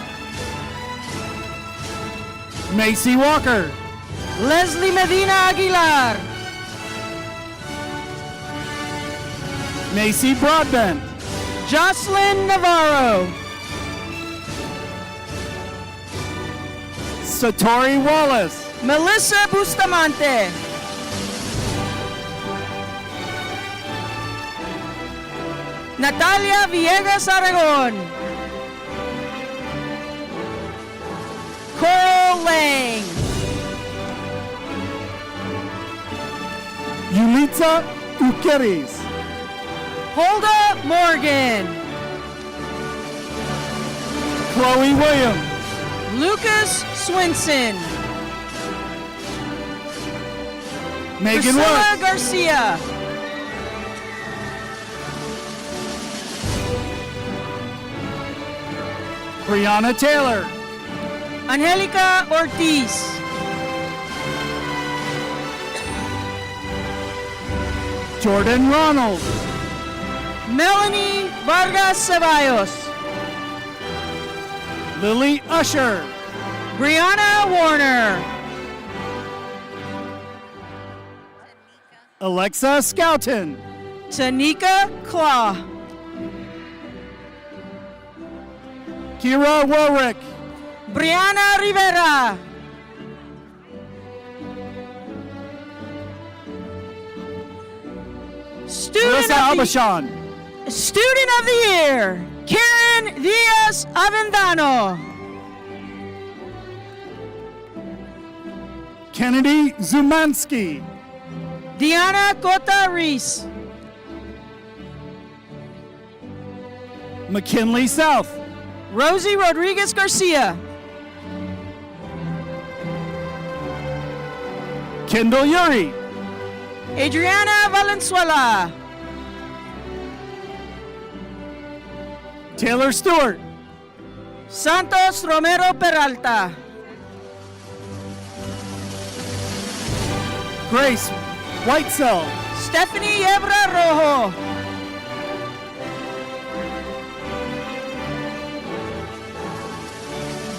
Macy Walker. Leslie Medina Aguilar. Macy Broadbent. Jocelyn Navarro. Satori Wallace. Melissa Bustamante. Natalia Villegas Aragon. Cole Lang. Yulitza Ukeris. Holda Morgan. Chloe Williams. Lucas Swinson. Megan Priscilla Woods. Garcia. Brianna Taylor. Angelica Ortiz. Jordan Ronald. Melanie Vargas Ceballos. Lily Usher. Brianna Warner. Alexa Scouten. Tanika Claw. Kira Warwick. Brianna Rivera. Melissa Abashan. Student of the Year, Karen Diaz Avendano. Kennedy Zumansky. Diana Cota Reese. McKinley South. Rosie Rodriguez Garcia. Kendall Yuri. Adriana Valenzuela. Taylor Stewart. Santos Romero Peralta. Grace Whitesell. Stephanie Yebra Rojo.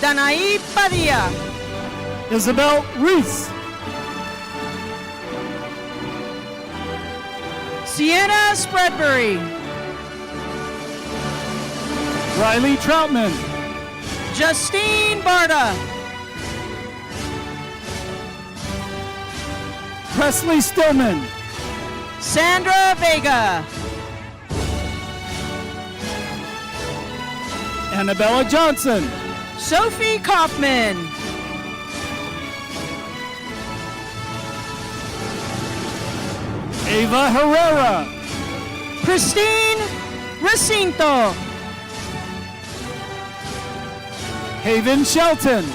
Danaí Padilla. Isabel Reese. Sienna Spreadbury. Riley Troutman. Justine Barta. Presley Stillman. Sandra Vega. Annabella Johnson. Sophie Kaufman. Ava Herrera. Christine Recinto. Haven Shelton.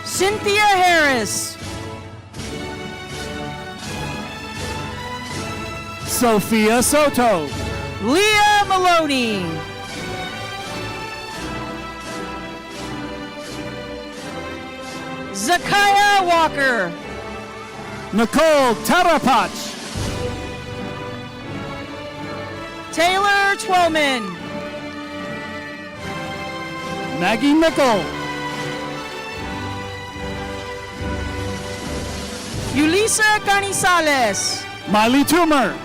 Cynthia Harris. Sophia Soto. Leah Maloney. Zakiah Walker. Nicole Tarapach. Taylor Twelman. Maggie Mickle. Yulisa Canizales. Miley Toomer.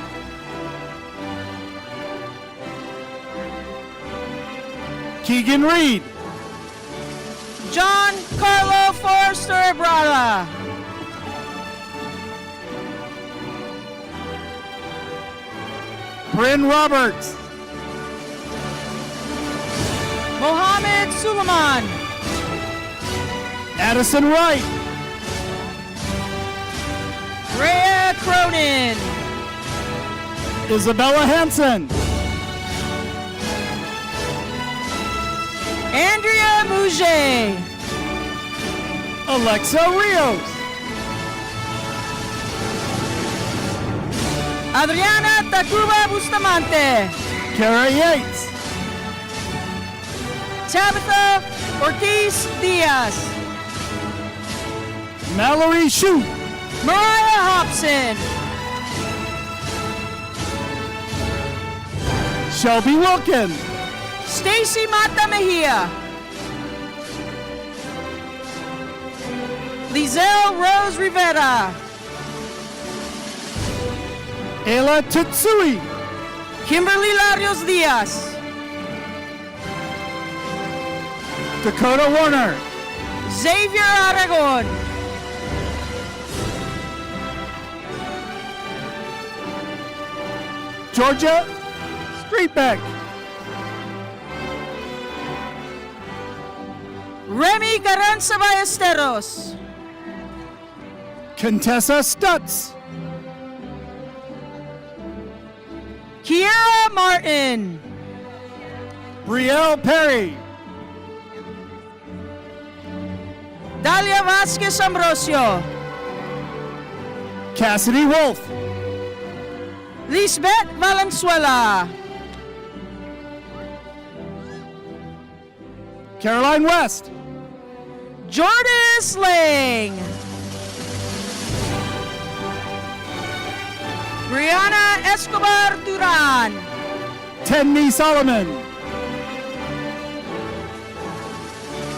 Keegan Reed. John Carlo Forster Ebrala. Bryn Roberts. Mohammed Suleiman. Addison Wright. Rhea Cronin. Isabella Hansen. Andrea Mouget. Alexa Rios. Adriana Tacuba Bustamante. Kara Yates. Tabitha Ortiz Diaz. Mallory Shute. Mariah Hobson. Shelby Wilkin. Stacy Mata Mejia. Lizelle Rose Rivera. Ayla Tutsui. Kimberly Larios Diaz. Dakota Warner. Xavier Aragon. Georgia Streetbeck. Remy Carranza Ballesteros. Contessa Stutz. Kiera Martin. Brielle Perry. Dalia Vasquez Ambrosio. Cassidy Wolf. Lisbeth Valenzuela. Caroline West. Jordis Lang. Brianna Escobar Duran. Tenmi Solomon.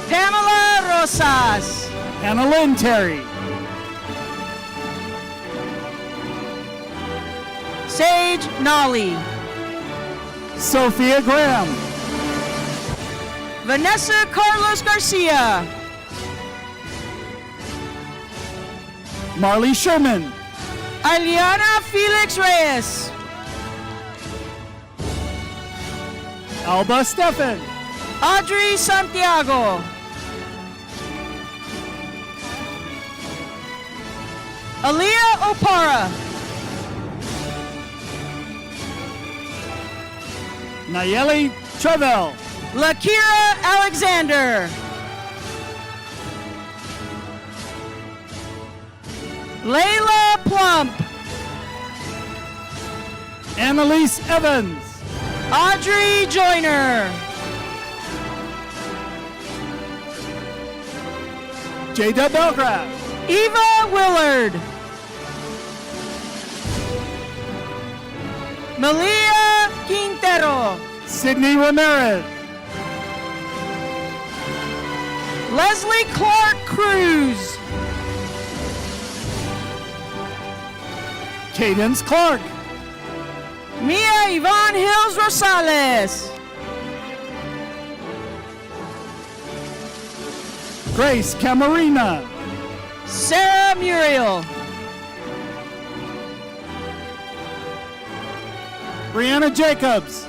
Pamela Rosas. Anna Lynn Terry. Sage Nolly. Sophia Graham. Vanessa Carlos Garcia. Marley Sherman. Aliana Felix Reyes. Alba Stephan. Audrey Santiago. Aaliyah Opara. Nayeli Trevel. Lakira Alexander. Layla Plump. Annalise Evans. Audrey Joyner. Jada Belgrave. Eva Willard. Malia Quintero. Sydney Ramirez. Leslie Clark Cruz. Cadence Clark. Mia Yvonne Hills Rosales. Grace Camarina. Sarah Muriel. Brianna Jacobs.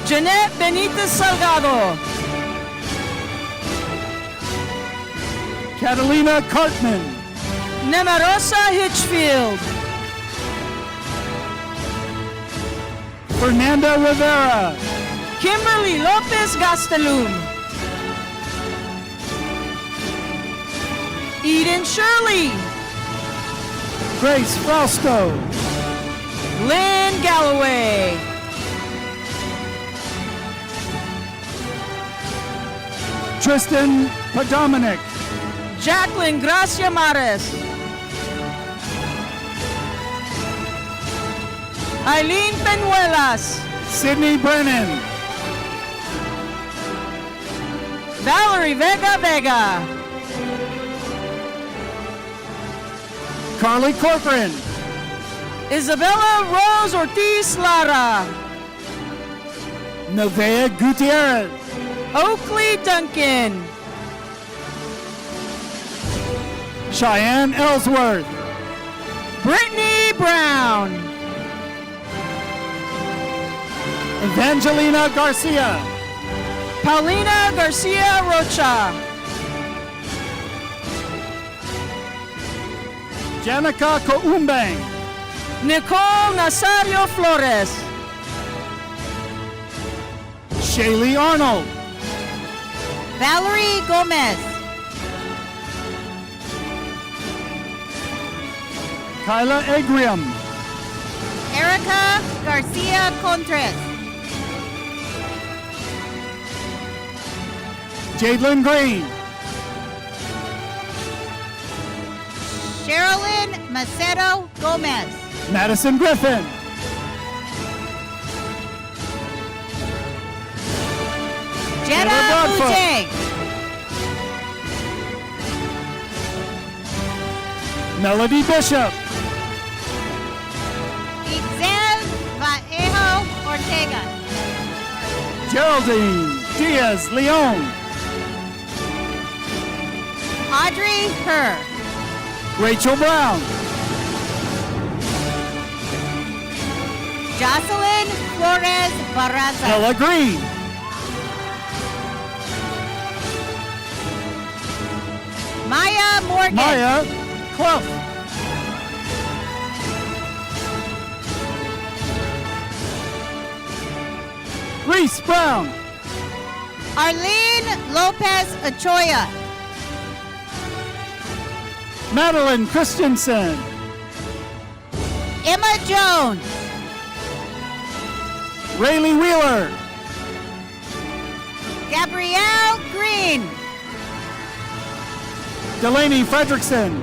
Jeanette Benitez Salgado. Catalina Cartman. Nemarosa Hitchfield. Fernanda Rivera. Kimberly Lopez Gastelum. Eden Shirley. Grace Frausto. Lynn Galloway. Tristan Podominic. Jacqueline Gracia Mares. Eileen Penuelas. Sydney Brennan. Valerie Vega Vega. Carly Corcoran. Isabella Rose Ortiz Lara. Nevaeh Gutierrez. Oakley Duncan. Cheyenne Ellsworth. Brittany Brown. Evangelina Garcia. Paulina Garcia Rocha. Janica Koumbang. Nicole Nazario Flores. Shaylee Arnold. Valerie Gomez. Kyla Agriam. Erica Garcia Contres. Jadlyn Green. Sherilyn Macedo Gomez. Madison Griffin. Jenna Broadfoot. Ujay. Melody Bishop. Itzel Vallejo Ortega. Geraldine Diaz Leon. Audrey Herr. Rachel Brown. Jocelyn Flores Barraza. Ella Green. Maya Morgan. Maya Clough. Reese Brown. Arlene Lopez Ochoa. Madeline Christensen. Emma Jones. Rayleigh Wheeler. Gabrielle Green. Delaney Fredrickson.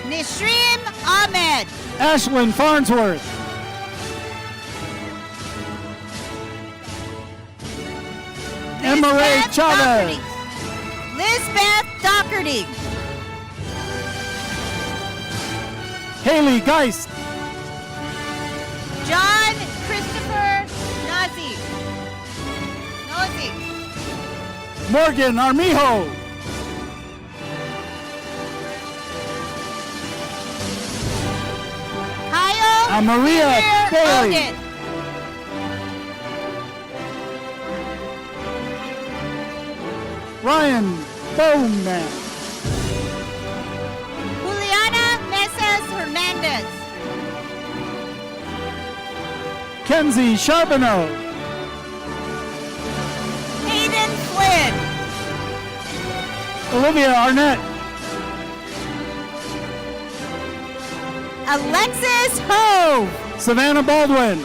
Nishrim Ahmed. Ashlyn Farnsworth. Emma Ray Lisbeth Chavez. Doherty. Lisbeth Doherty. Haley Geist. John Christopher Nazi. Morgan Armijo. Kyle Maria Xavier Bailey. Odin. Ryan Bowman. Juliana Mesas Hernandez. Kenzie Charbonneau. Hayden Flynn. Olivia Arnett. Alexis Hove. Savannah Baldwin.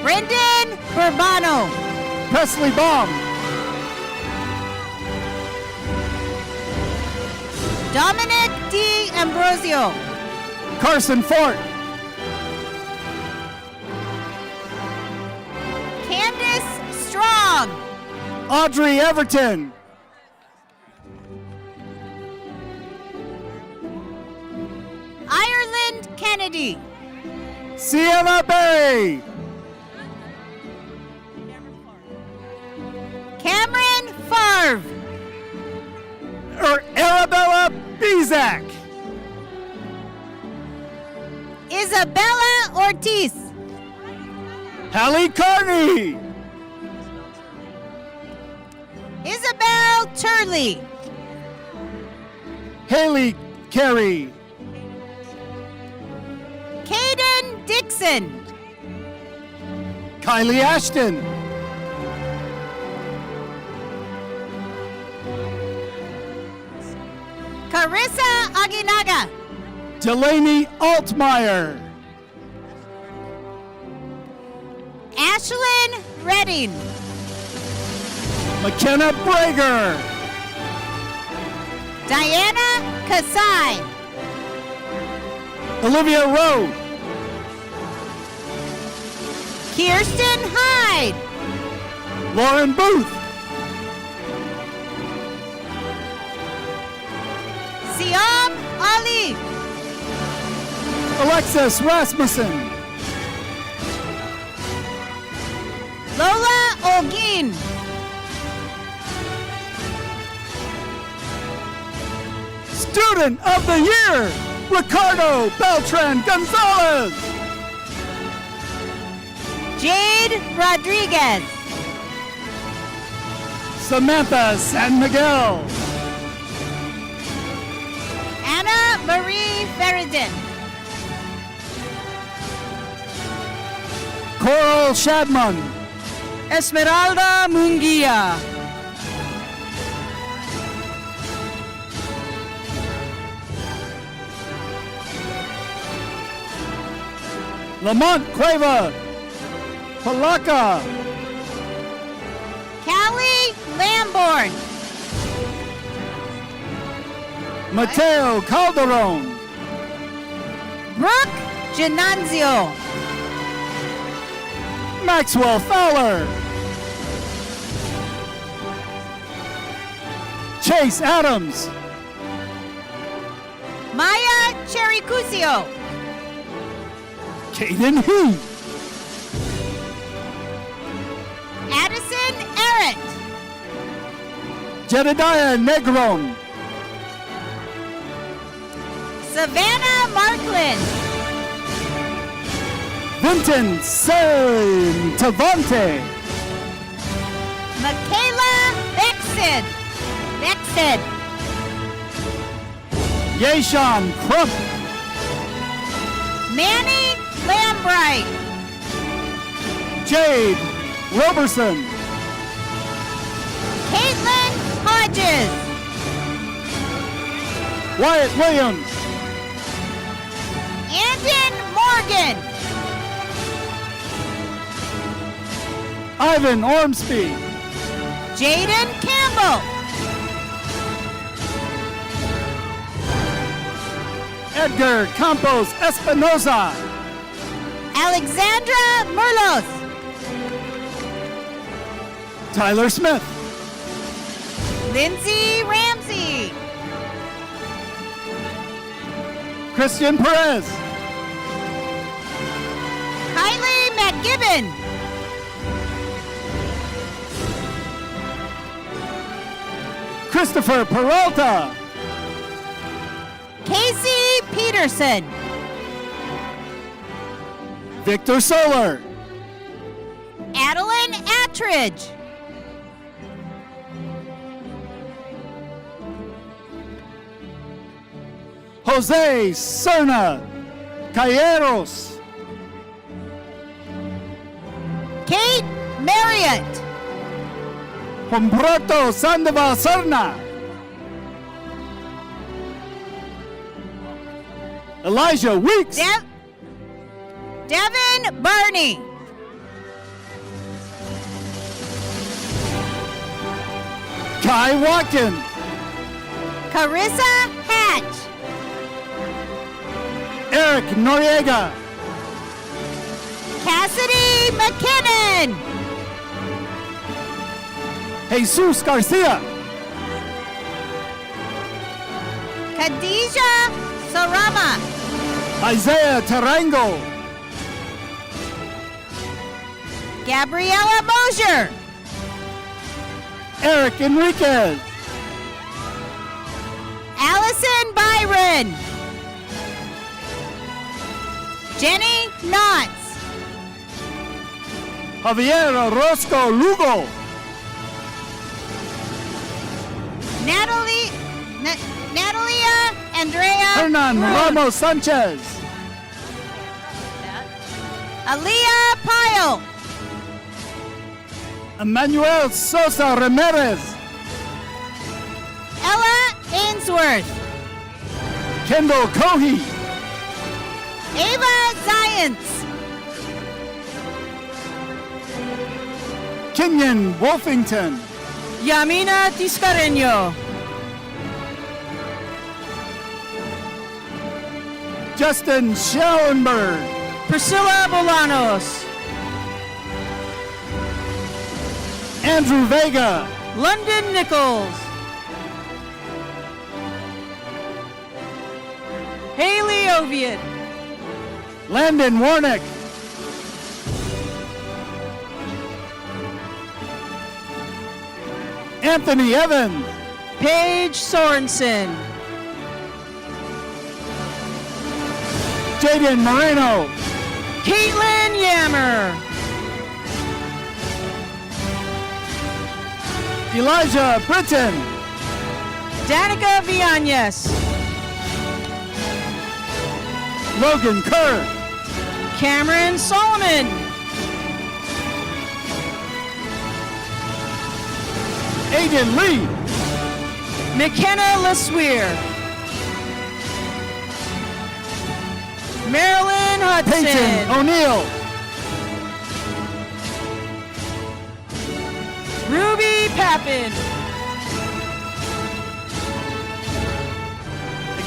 Brendan Burbano. Presley Baum. Dominic D. Ambrosio. Carson Fort. Candace Strong. Audrey Everton. Ireland Kennedy. Sienna Berry. Cameron Favre. Arabella Bezak. Isabella Ortiz. Hallie Carney. Isabel Turley. Haley Carey. Caden Dixon. Kylie Ashton. Carissa Aguinaga. Delaney Altmeyer. Ashlyn Redding. McKenna Brager. Diana Kasai. Olivia Rowe. Kirsten Hyde. Lauren Booth. Siam Ali. Alexis Rasmussen. Lola Olguin. Student of the Year, Ricardo Beltran Gonzalez. Jade Rodriguez. Samantha San Miguel. Anna Marie Ferridin. Coral Shadman. Esmeralda Munguia. Lamont Cueva, Palaka, Callie Lamborn. Mateo Calderon, Brooke Genanzio. Maxwell Fowler, Chase Adams, Maya Chericusio. Caden He, Addison Arrett. Jedediah Negron, Savannah Markland. Vinton Sain Tavante, Michaela Bexid. Yashawn Crump, Manny Lambright. Jade Roberson, Caitlin Hodges. Wyatt Williams, Andon Morgan. Ivan Ormsby, Jaden Campbell. Edgar Campos Espinoza, Alexandra Murlos. Tyler Smith, Lindsay Ramsey. Christian Perez, Kylie McGibbon. Christopher Peralta, Casey Peterson. Victor Solar, Adeline Attridge. Jose Serna, Calleros, Kate Marriott. Humberto Sandoval Serna, Elijah Weeks, Devin Barney. Kai Watkins, Carissa Hatch. Eric Noriega, Cassidy McKinnon. Jesus Garcia, Khadijah Sarama. Isaiah Tarango, Gabriella Mosier. Eric Enriquez, Allison Byron. Jenny Knotts. Javier Orozco Lugo, Natalia Andrea Hernan Ramos Sanchez, Aaliyah Pyle. Emmanuel Sosa Ramirez, Ella Ainsworth. Kendall Cohey, Ava Zients. Kenyon Wolfington, Yamina Tiscareño, Justin Schellenberg, Priscilla Bolanos, Andrew Vega, London Nichols, Haley Oviatt, Landon Warnick, Anthony Evans, Paige Sorensen, Jaden Moreno, Caitlin Yammer, Elijah Britton, Danica Villanes, Logan Kerr, Cameron Solomon, Aiden Lee, McKenna LeSueur, Marilyn Hudson. Peyton O'Neill. Ruby Pappin.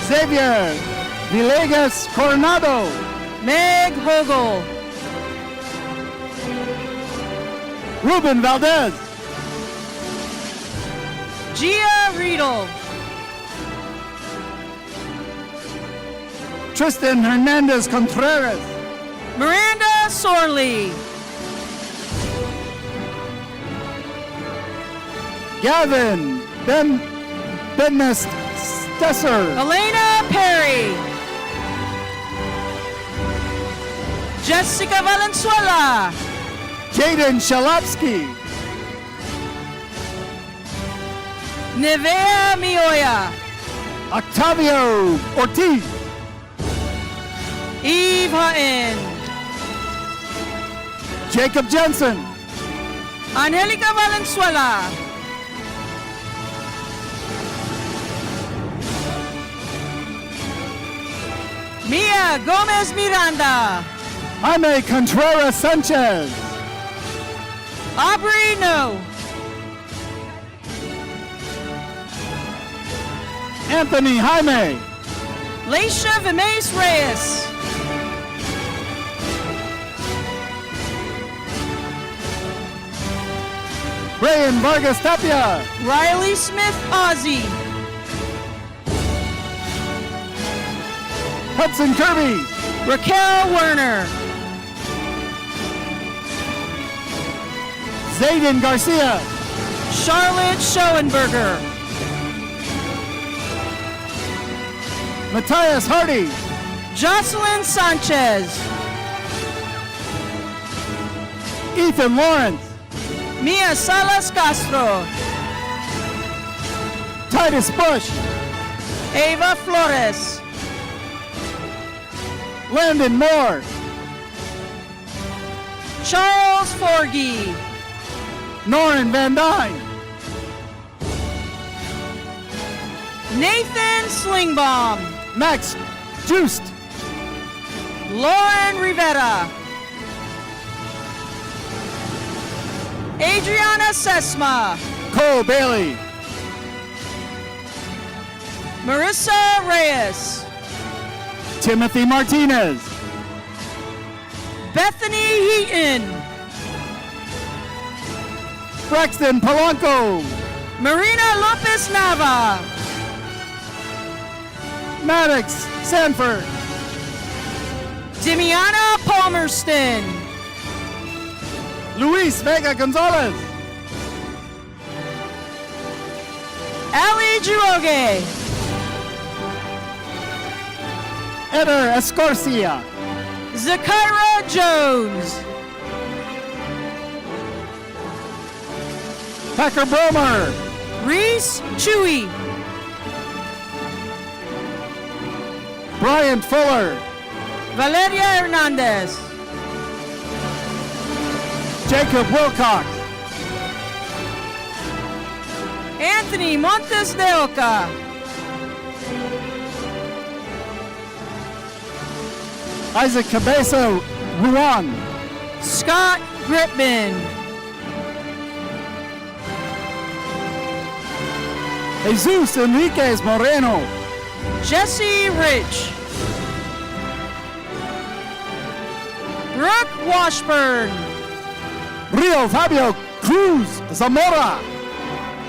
Xavier Villegas Coronado. Meg Hogel. Ruben Valdez. Gia Riedel. Tristan Hernandez Contreras. Miranda Sorley. Gavin Bednest Stesser. Elena Perry. Jessica Valenzuela. Jaden Shalopsky. Nevea Mioya. Octavio Ortiz. Eve Hutton. Jacob Jensen. Angelica Valenzuela. Mia Gomez Miranda. Jaime Contreras Sanchez. Aubrey No. Anthony Jaime. Leisha Vimes Reyes. Brian Vargas Tapia. Riley Smith Ozzie. Hudson Kirby. Raquel Werner. Zayden Garcia. Charlotte Schoenberger. Matthias Hardy. Jocelyn Sanchez. Ethan Lawrence. Mia Salas Castro. Titus Bush. Ava Flores. Landon Moore. Charles Forgy. Norin Van Dyne. Nathan Slingbaum. Max Juiced. Lauren Rivera. Adriana Sesma. Cole Bailey. Marissa Reyes. Timothy Martinez. Bethany Heaton. Braxton Polanco. Marina Lopez Nava. Maddox Sanford. Demiana Palmerston. Luis Vega Gonzalez. Ali Juoge. Eder Escorcia. Zakira Jones. Packer Bromer. Reese Chewy. Bryant Fuller. Valeria Hernandez. Jacob Wilcox. Anthony Montes de Oca. Isaac Cabeza Ruan. Scott Gripman. Jesus Enriquez Moreno. Jesse Rich. Brooke Washburn. Rio Fabio Cruz Zamora.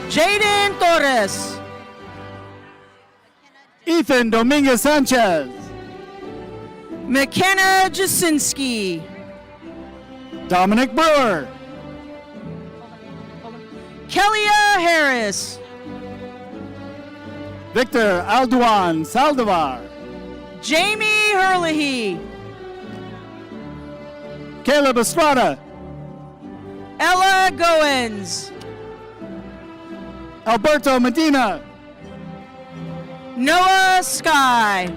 Jaden Torres. Ethan Dominguez Sanchez. McKenna Jasinski. Dominic Brewer. Kellia Harris. Victor Alduan Saldivar. Jamie Herlihy. Caleb Estrada. Ella Goins. Alberto Medina. Noah Sky.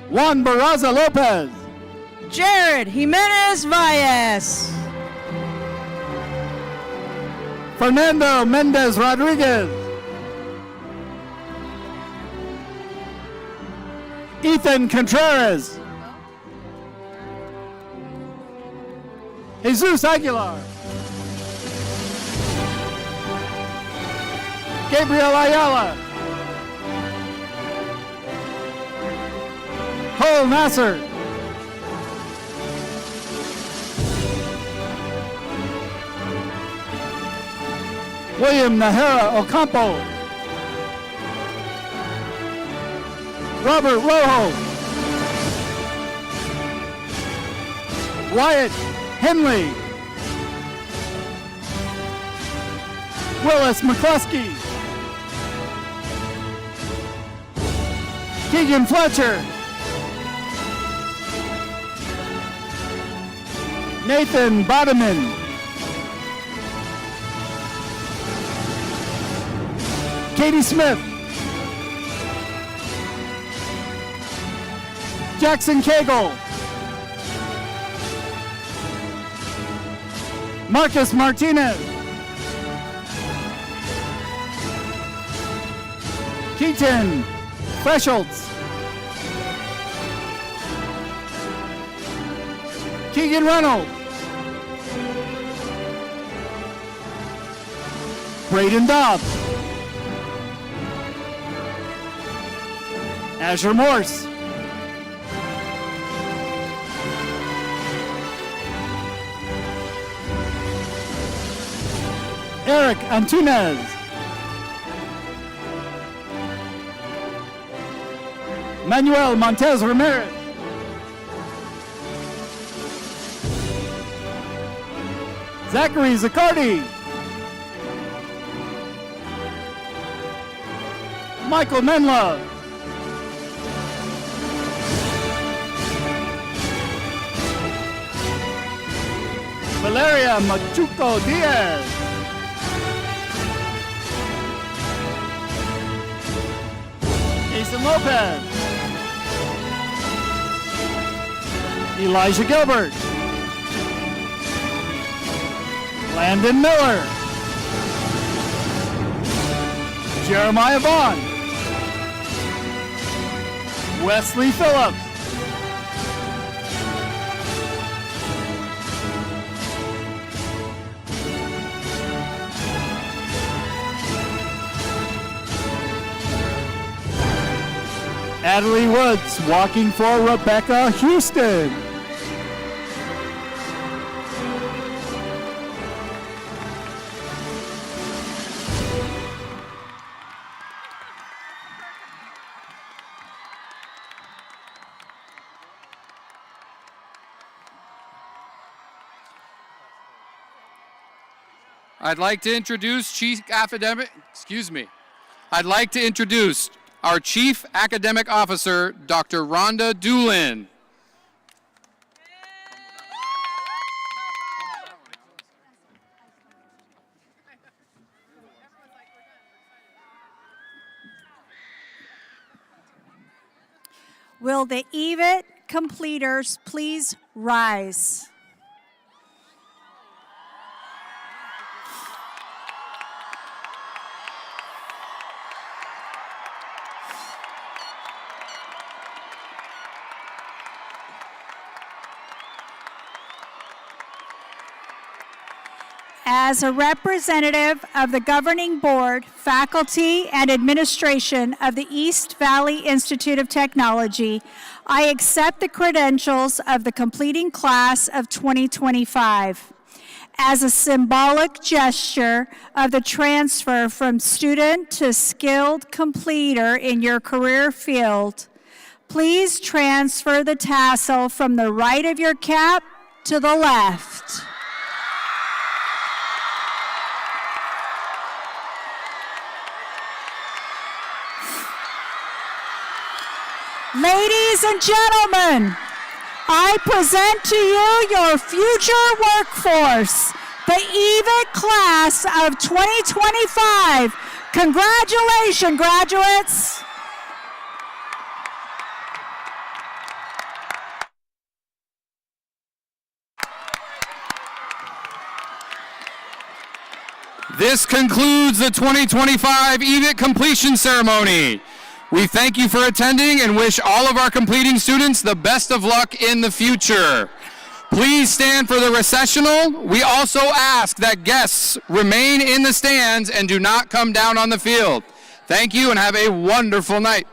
Juan Barraza Lopez. Jared Jimenez Valles. Fernando Mendez Rodriguez. Ethan Contreras. Jesus Aguilar. Gabriel Ayala. Cole Nasser. William Nahara Ocampo. Robert Rojo. Wyatt Henley. Willis McCluskey. Keegan Fletcher. Nathan Bodeman. Katie Smith. Jackson Cagle. Marcus Martinez. Keaton Fresholtz. Keegan Reynolds. Braden Dobbs. Asher Morse. Eric Antunez. Manuel Montez Ramirez. Zachary Zaccardi. Michael Menlove. Valeria Machuco Diaz. Jason Lopez. Elijah Gilbert. Landon Miller. Jeremiah Vaughn. Wesley Phillips. Natalie Woods walking for Rebecca Houston. I'd like to introduce our Chief Academic Officer, Dr. Rhonda Doolin. Will the EVIT completers please rise? As a representative of the governing board, faculty, and administration of the East Valley Institute of Technology, I accept the credentials of the completing class of 2025. As a symbolic gesture of the transfer from student to skilled completer in your career field, please transfer the tassel from the right of your cap to the left. Ladies and gentlemen, I present to you your future workforce, the EVIT class of 2025. Congratulations, graduates. This concludes the 2025 EVIT completion ceremony. We thank you for attending and wish all of our completing students the best of luck in the future. Please stand for the recessional. We also ask that guests remain in the stands and do not come down on the field. Thank you and have a wonderful night.